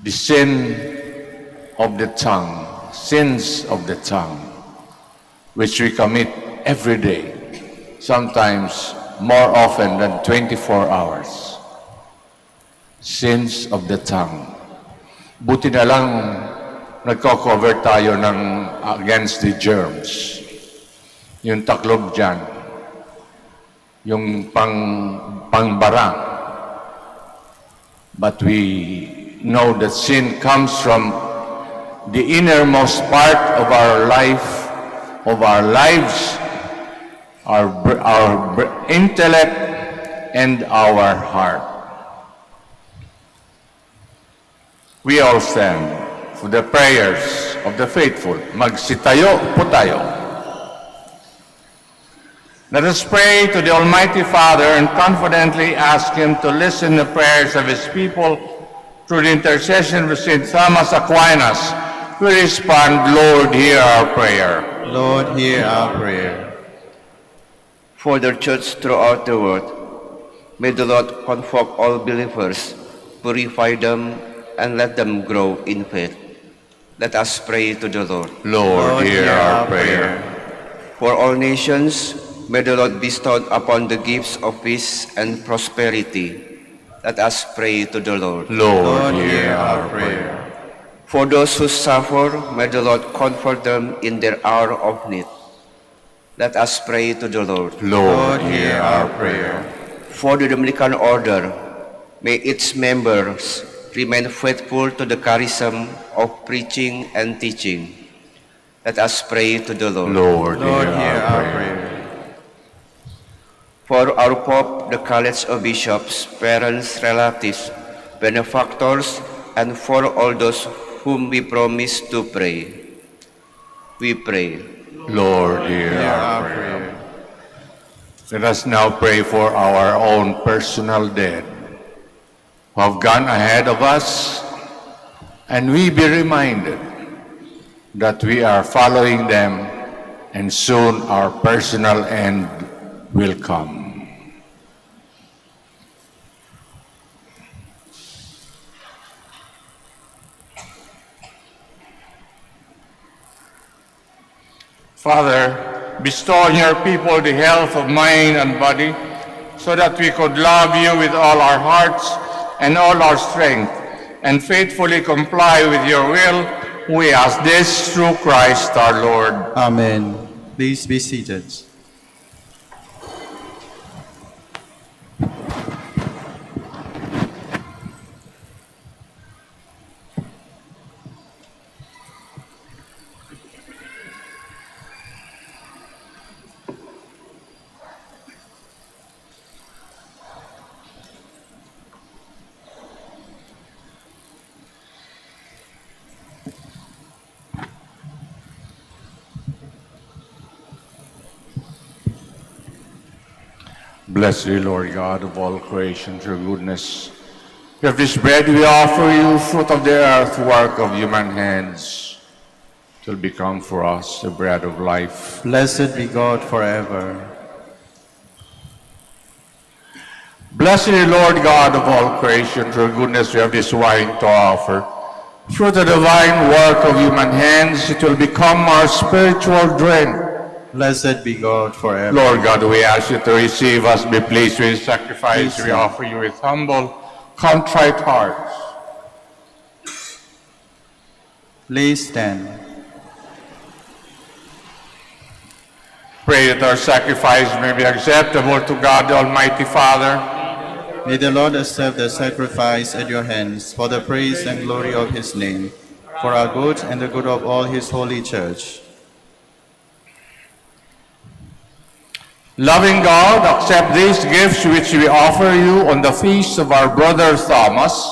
the sin of the tongue, sins of the tongue, which we commit every day, sometimes more often than 24 hours. Sins of the tongue. Buti na lang nagko-cover tayo ng against the germs. Yung taklob dyan, yung pangbarang. But we know that sin comes from the innermost part of our life, of our lives, our intellect, and our heart. We all stand of the prayers of the faithful. Magsitayo po tayo. Let us pray to the Almighty Father and confidently ask Him to listen to the prayers of His people through the intercession of St. Thomas Aquinas. We respond, Lord, hear our prayer. Lord, hear our prayer. For the Church throughout the world, may the Lord comfort all believers, purify them, and let them grow in faith. Let us pray to the Lord. Lord, hear our prayer. For all nations, may the Lord bestow upon the gifts of peace and prosperity. Let us pray to the Lord. Lord, hear our prayer. For those who suffer, may the Lord comfort them in their hour of need. Let us pray to the Lord. Lord, hear our prayer. For the Dominican order, may its members remain faithful to the charism of preaching and teaching. Let us pray to the Lord. Lord, Lord, hear hear our our prayer. prayer. For our Pope, the College of Bishops, parents, relatives, benefactors, and for all those whom we promise to pray, we pray. Lord, hear our prayer. Let us now pray for our own personal dead who have gone ahead of us, and we be reminded that we are following them, and soon our personal end will come. Father, bestow on your people the health of mind and body, so that we could love you with all our hearts and all our strength, and faithfully comply with your will. We ask this through Christ our Lord. Amen. Please be seated. Bless thee, Lord God of all creation, through goodness. Of this bread we offer you, fruit of the earth, work of human hands, till become for us the bread of life. Blessed be God forever. Blessed thee, Lord God of all creation, through goodness we have this wine to offer. Through the divine work of human hands, it will become our spiritual drink. Blessed be God forever. Lord God, we ask you to receive us, be pleased with the sacrifice Please, we Lord. offer you with humble, contrite hearts. Please stand. Pray that our sacrifice may be acceptable to God, the Almighty Father. May the Lord accept the sacrifice at your hands for the praise and glory of his name, for our good and the good of all his holy church. Loving God, accept these gifts which we offer you on the feast of our brother Thomas.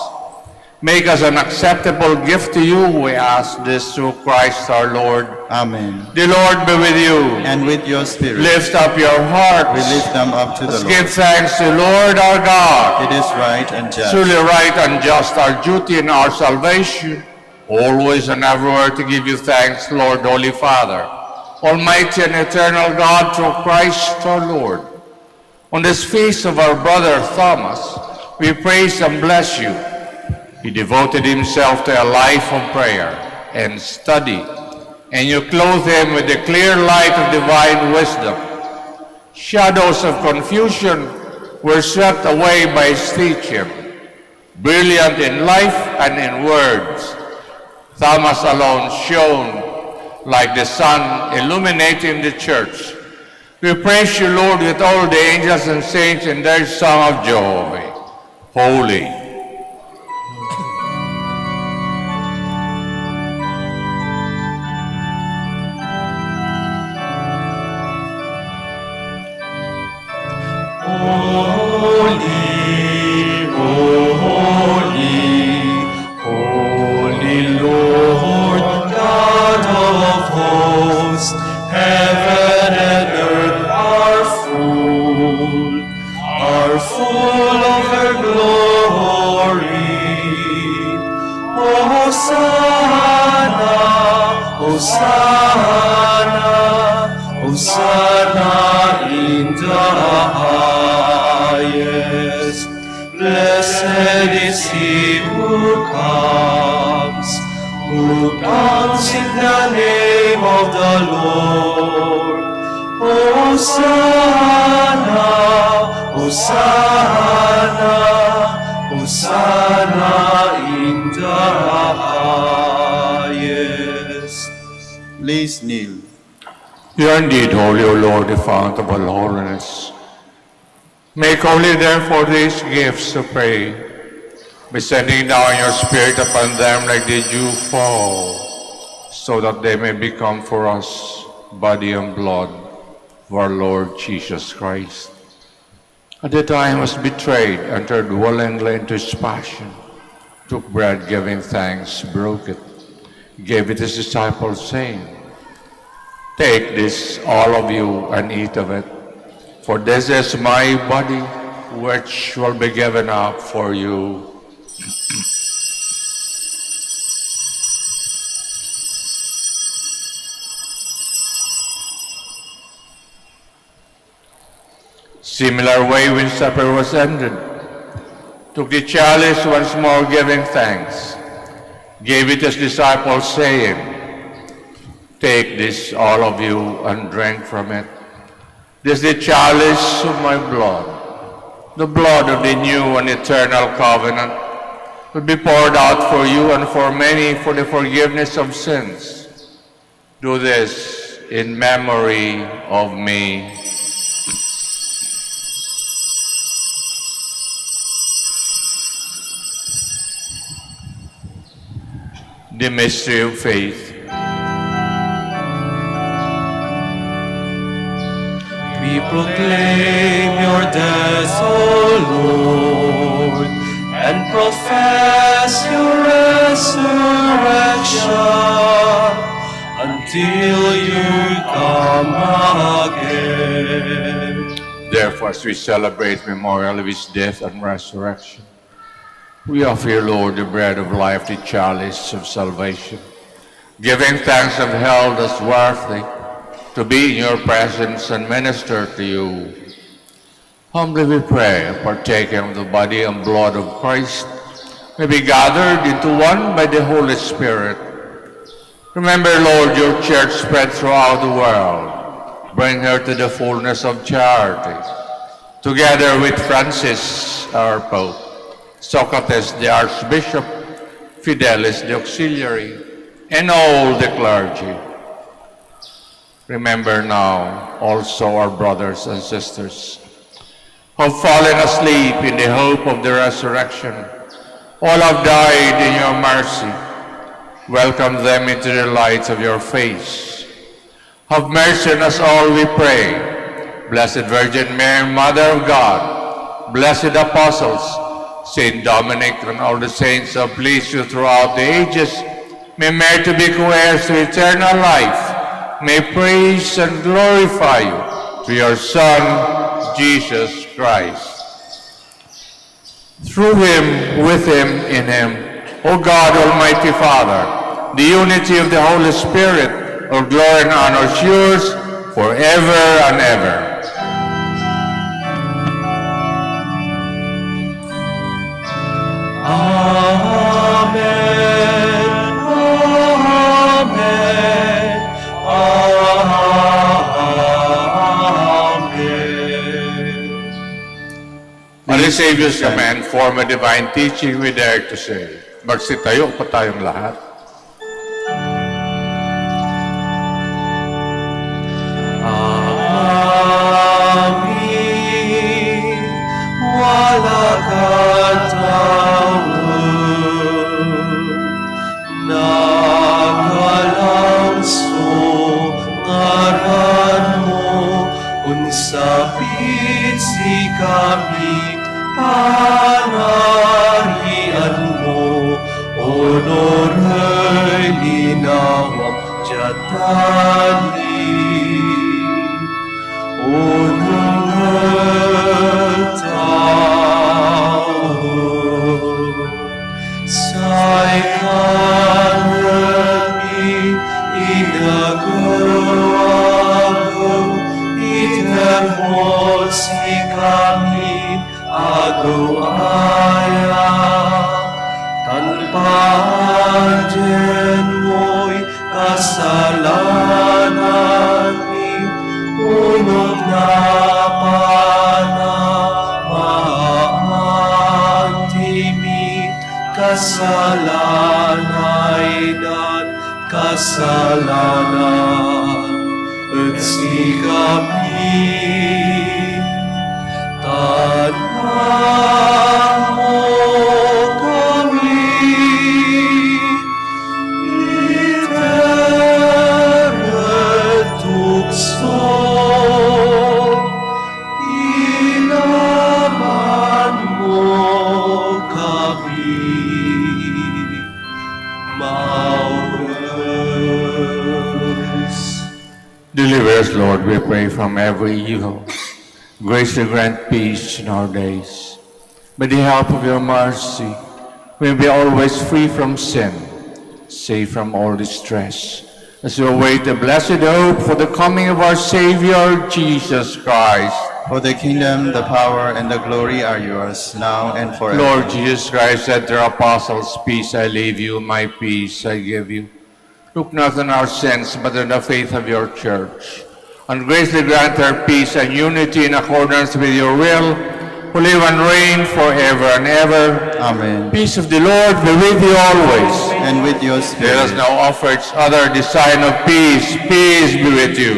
Make us an acceptable gift to you. We ask this through Christ our Lord. Amen. The Lord be with you. And with your spirit, Lift up your hearts. we lift them up to the Let's Lord. give thanks to Lord our God. It is right and just. Truly right and just, our duty and our salvation, always and everywhere to give you thanks, Lord, Holy Father, Almighty and eternal God, through Christ our Lord. On this feast of our brother Thomas, we praise and bless you. He devoted himself to a life of prayer and study, and you clothe him with the clear light of divine wisdom. Shadows of confusion were swept away by his teaching. Brilliant in life and in words, Thomas alone shone like the sun illuminating the church. We praise you, Lord, with all the angels and saints in their song of joy. Holy. Holy, holy, holy Lord. Hosanna in the highest. Blessed is he who comes in the name of the Lord. Hosanna, Hosanna, Hosanna in the highest. Please kneel. You are indeed holy, O Lord, the fount of all holiness. Make holy, therefore, these gifts, to pray, by sending down your Spirit upon them like the dew fall, so that they may become for us body and blood of our Lord Jesus Christ. At the time he was betrayed, entered willingly into his passion, took bread, giving thanks, broke it, gave it to his disciples, saying, "Take this, all of you, and eat of it, for this is my body, which will be given up for you." Similar way, when supper was ended, took the chalice once more, giving thanks, gave it to his disciples, saying, "Take this, all of you, and drink from it. This is the chalice of my blood, the blood of the new and eternal covenant, will be poured out for you and for many for the forgiveness of sins. Do this in memory of me." The mystery of faith. We proclaim your death, O Lord, and profess your resurrection until you come again. Therefore, as we celebrate memorial of his death and resurrection, we offer you, Lord, the bread of life, the chalice of salvation, giving thanks have held us worthy to be in your presence and minister to you. Humbly we pray, partaking of the body and blood of Christ, may be gathered into one by the Holy Spirit. Remember, Lord, your church spread throughout the world. Bring her to the fullness of charity, together with Francis, our Pope, Socrates, the Archbishop, Fidelis, the Auxiliary, and all the clergy. Remember now also our brothers and sisters who have fallen asleep in the hope of the resurrection. All have died in your mercy. Welcome them into the light of your face. Have mercy on us all, we pray. Blessed Virgin Mary, Mother of God, blessed apostles, Saint Dominic, and all the saints who have pleased you throughout the ages, may merit to be co-heirs to eternal life. May praise and glorify you through your Son, Jesus Christ. Through him, with him, in him, O God, Almighty Father, the unity of the Holy Spirit, all glory and honor is yours forever and ever. Amen. On the Savior's command, form a divine teaching, we dare to say, magsitayo pa tayong lahat. Amin. Wala katawag, nagalanso ngaran mo, unsapit si kami, panarian mo, honor linawang jatali. Honor tao, say kanami ina agaw-agaw, itermosi kami agaw-aya. Tanpaden mo'y kasalanan ni unod na panamahantimi, kasalanay dan kasalanan at si kami tanang mo kami iteretukso ilaban mo kami maures. Deliver us, Lord, we pray, from every evil. Grace to grant peace in our days. By the help of your mercy, we may be always free from sin, safe from all distress, as we await the blessed hope for the coming of our Savior, Jesus Christ. For the kingdom, the power, and the glory are yours, now and forever. Lord Jesus Christ said to your apostles, "Peace I leave you, my peace I give you. Look not on our sins, but on the faith of your church. And graciously grant her peace and unity in accordance with your will, who live and reign forever and ever. Amen. Peace of the Lord be with you always. And with your Let us spirit. now offer each other the sign of peace. Peace be with you.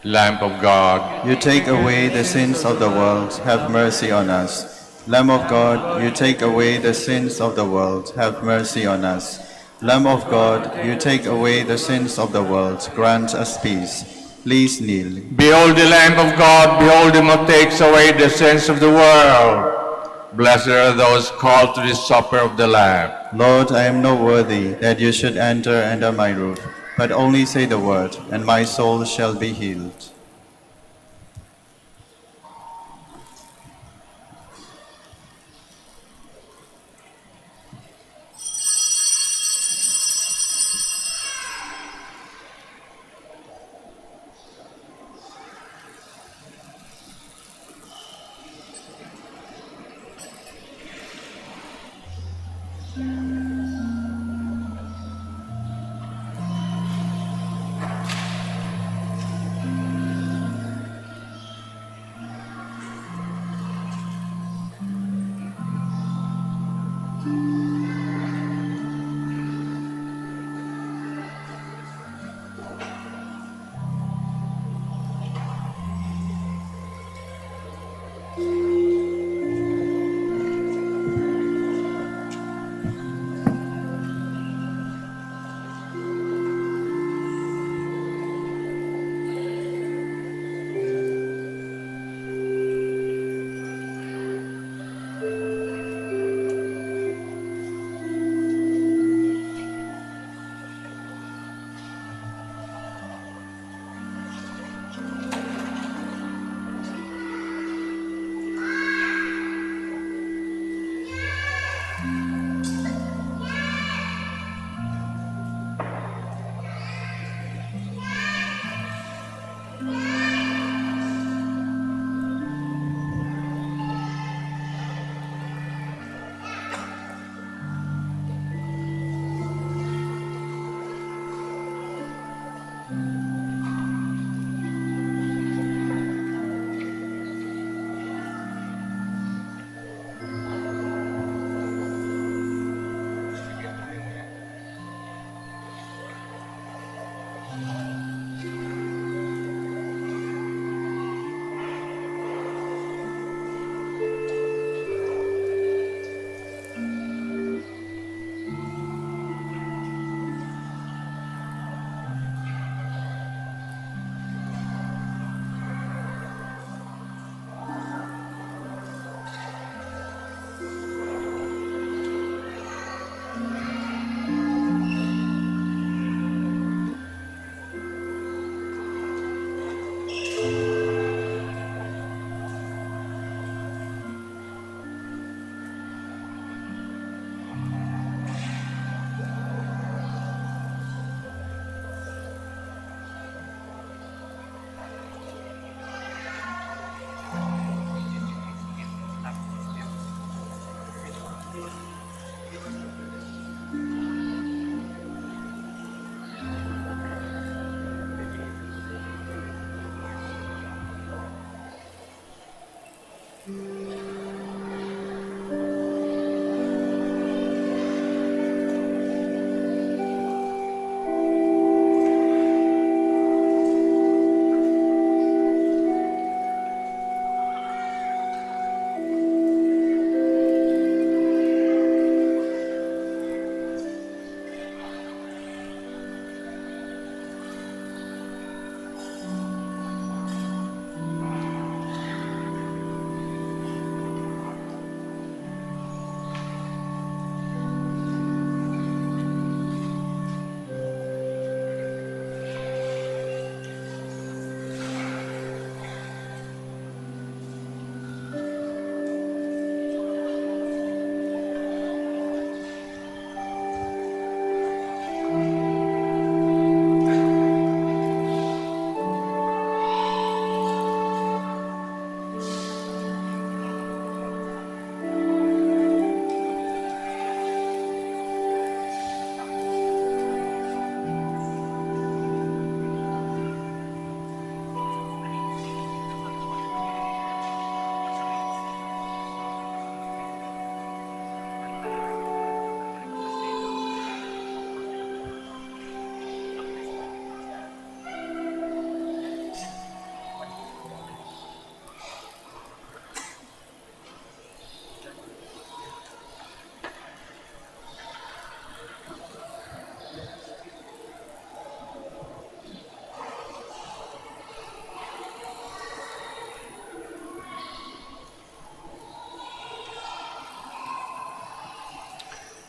Lamb of God, You take away the sins of the world, have mercy on us. Lamb of God, you take away the sins of the world, have mercy on us. Lamb of God, you take away the sins of the world, grant us peace. Please kneel. behold the Lamb of God, behold him who takes away the sins of the world. Blessed are those called to the supper of the Lamb. Lord, I am not worthy that you should enter under my roof, but only say the word, and my soul shall be healed.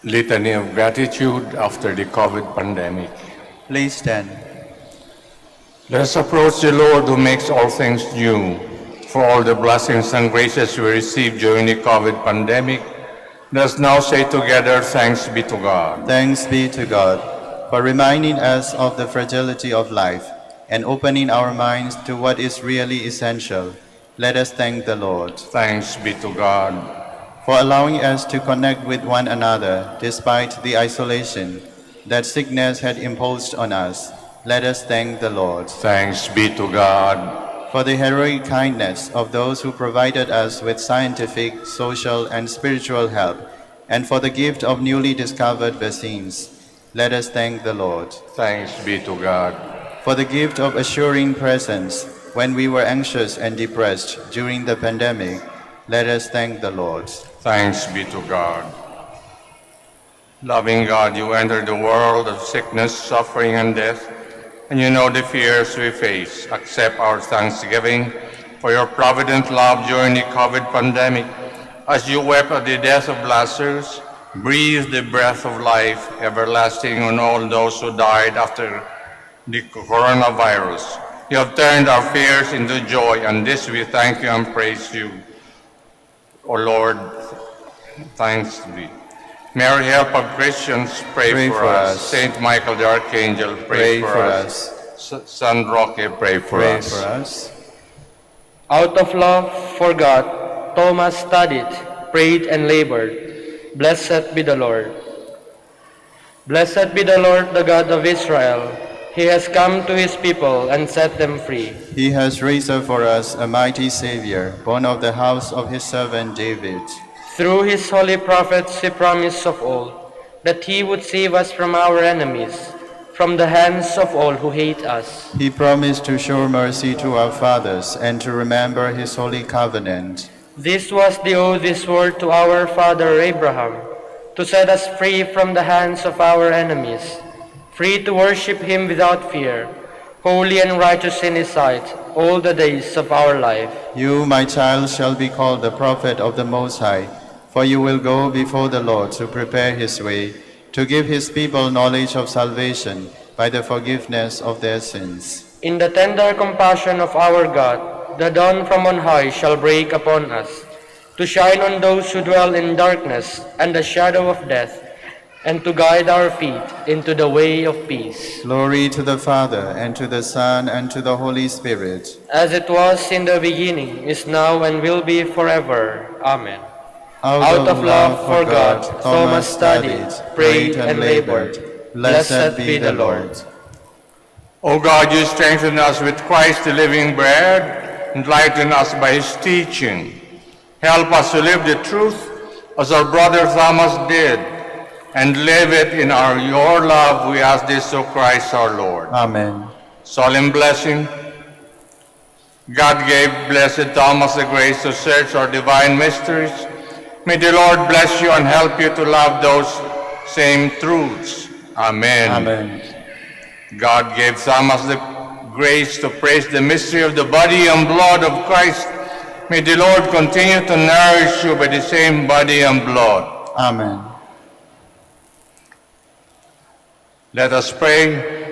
Litany of Gratitude after the COVID pandemic. Please stand. Let us approach the Lord who makes all things new. For all the blessings and graces we received during the COVID pandemic, let us now say together, thanks be to God. Thanks be to God for reminding us of the fragility of life and opening our minds to what is really essential. Let us thank the Lord. Thanks be to God. For allowing us to connect with one another despite the isolation that sickness had imposed on us. Let us thank the Lord. Thanks be to God. For the heroic kindness of those who provided us with scientific, social, and spiritual help, and for the gift of newly discovered vaccines. Let us thank the Lord. Thanks be to God. For the gift of assuring presence when we were anxious and depressed during the pandemic. Let us thank the Lord. Thanks be to God. Loving God, you entered the world of sickness, suffering, and death, and you know the fears we face. Accept our thanksgiving for your provident love during the COVID pandemic. As you wept at the death of Lazarus, breathe the breath of life everlasting on all those who died after the coronavirus. You have turned our fears into joy, and this we thank you and praise you. O Lord, thanks be. Mary, help of Christians, pray for us. Saint Michael the Archangel, pray for us. San Roque, pray for us. Out of love for God, Thomas studied, prayed, and labored. Blessed be the Lord. Blessed be the Lord, the God of Israel. He has come to his people and set them free. He has raised up for us a mighty Savior, born of the house of his servant David. Through his holy prophets he promised of old that he would save us from our enemies, from the hands of all who hate us. He promised to show mercy to our fathers and to remember his holy covenant. This was the oath he swore to our father Abraham, to set us free from the hands of our enemies, free to worship him without fear, holy and righteous in his sight, all the days of our life. You, my child, shall be called the prophet of the Most High, for you will go before the Lord to prepare his way, to give his people knowledge of salvation by the forgiveness of their sins. In the tender compassion of our God, the dawn from on high shall break upon us, to shine on those who dwell in darkness and the shadow of death, and to guide our feet into the way of peace. Glory to the Father, and to the Son, and to the Holy Spirit. As it was in the beginning, is now, and will be forever. Amen. Out of love for God, Thomas studied, prayed, and labored. Blessed be the Lord. O God, you strengthen us with Christ the living bread, enlighten us by his teaching. Help us to live the truth as our brother Thomas did, and live it in your love. We ask this through Christ our Lord. Amen. Solemn blessing. God gave Blessed Thomas the grace to search our divine mysteries. May the Lord bless you and help you to love those same truths. Amen. Amen. God gave Thomas the grace to praise the mystery of the body and blood of Christ. May the Lord continue to nourish you by the same body and blood. Amen. Let us pray.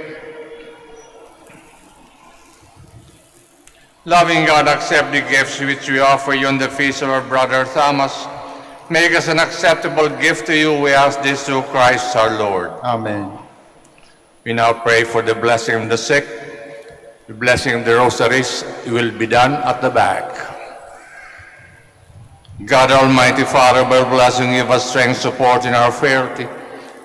Loving God, accept the gifts which we offer you on the feast of our brother Thomas. Make us an acceptable gift to you. We ask this through Christ our Lord. Amen. We now pray for the blessing of the sick. The blessing of the rosaries will be done at the back. God Almighty Father, by blessing, give us strength, support in our frailty.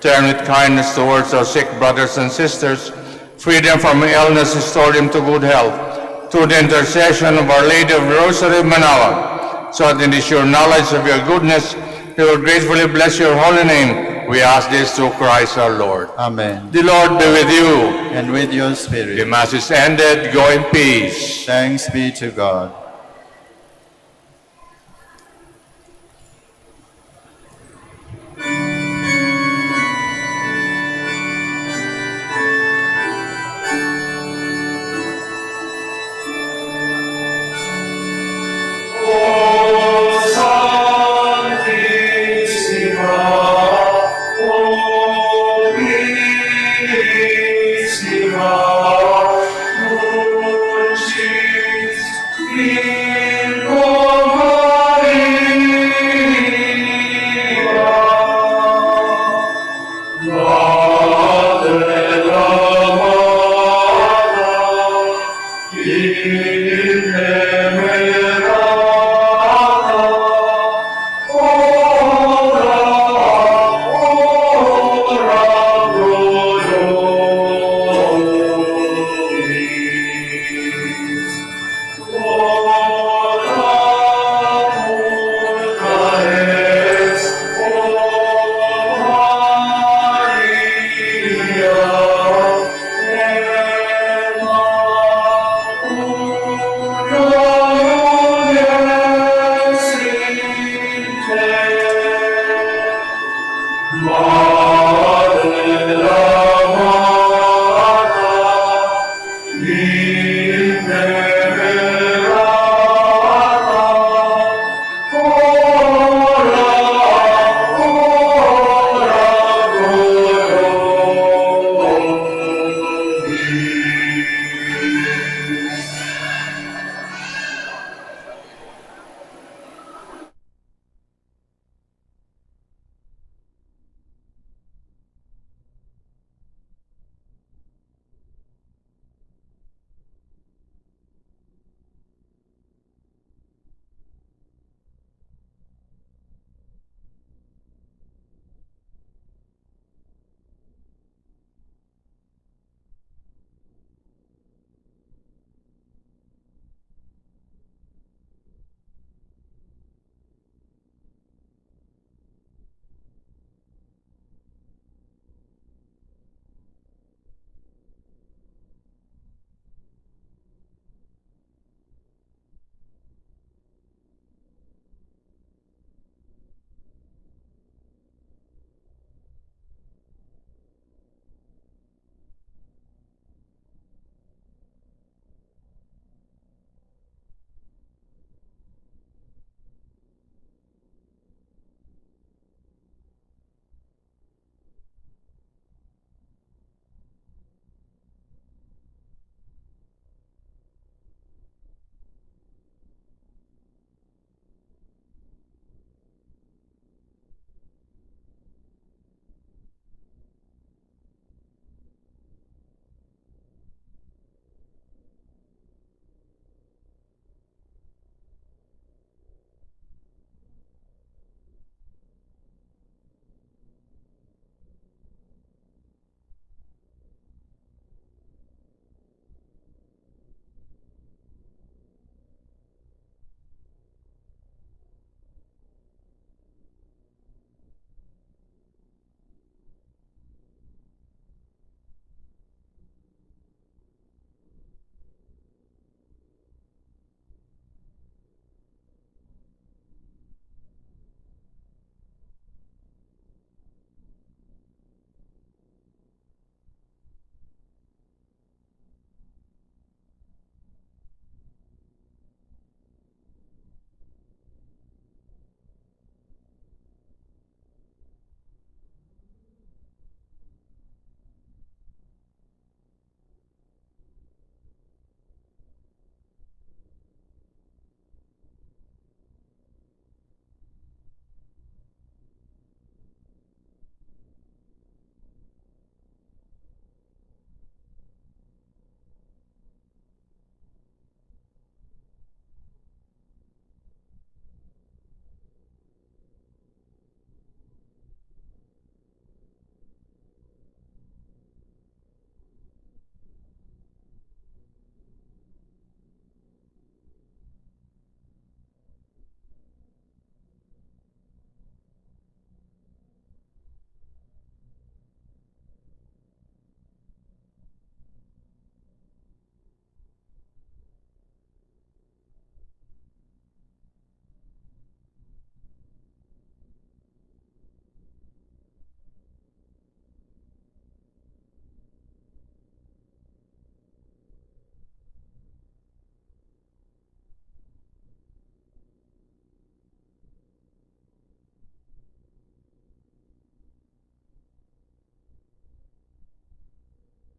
Turn with kindness towards our sick brothers and sisters. Free them from illness, restore them to good health. Through the intercession of Our Lady of the Rosary of Manaoag, so that in the sure knowledge of your goodness, we will gratefully bless your holy name. We ask this through Christ our Lord. Amen. The Lord be with you. And with your The spirit. Mass is ended. Go in peace. Thanks be to God.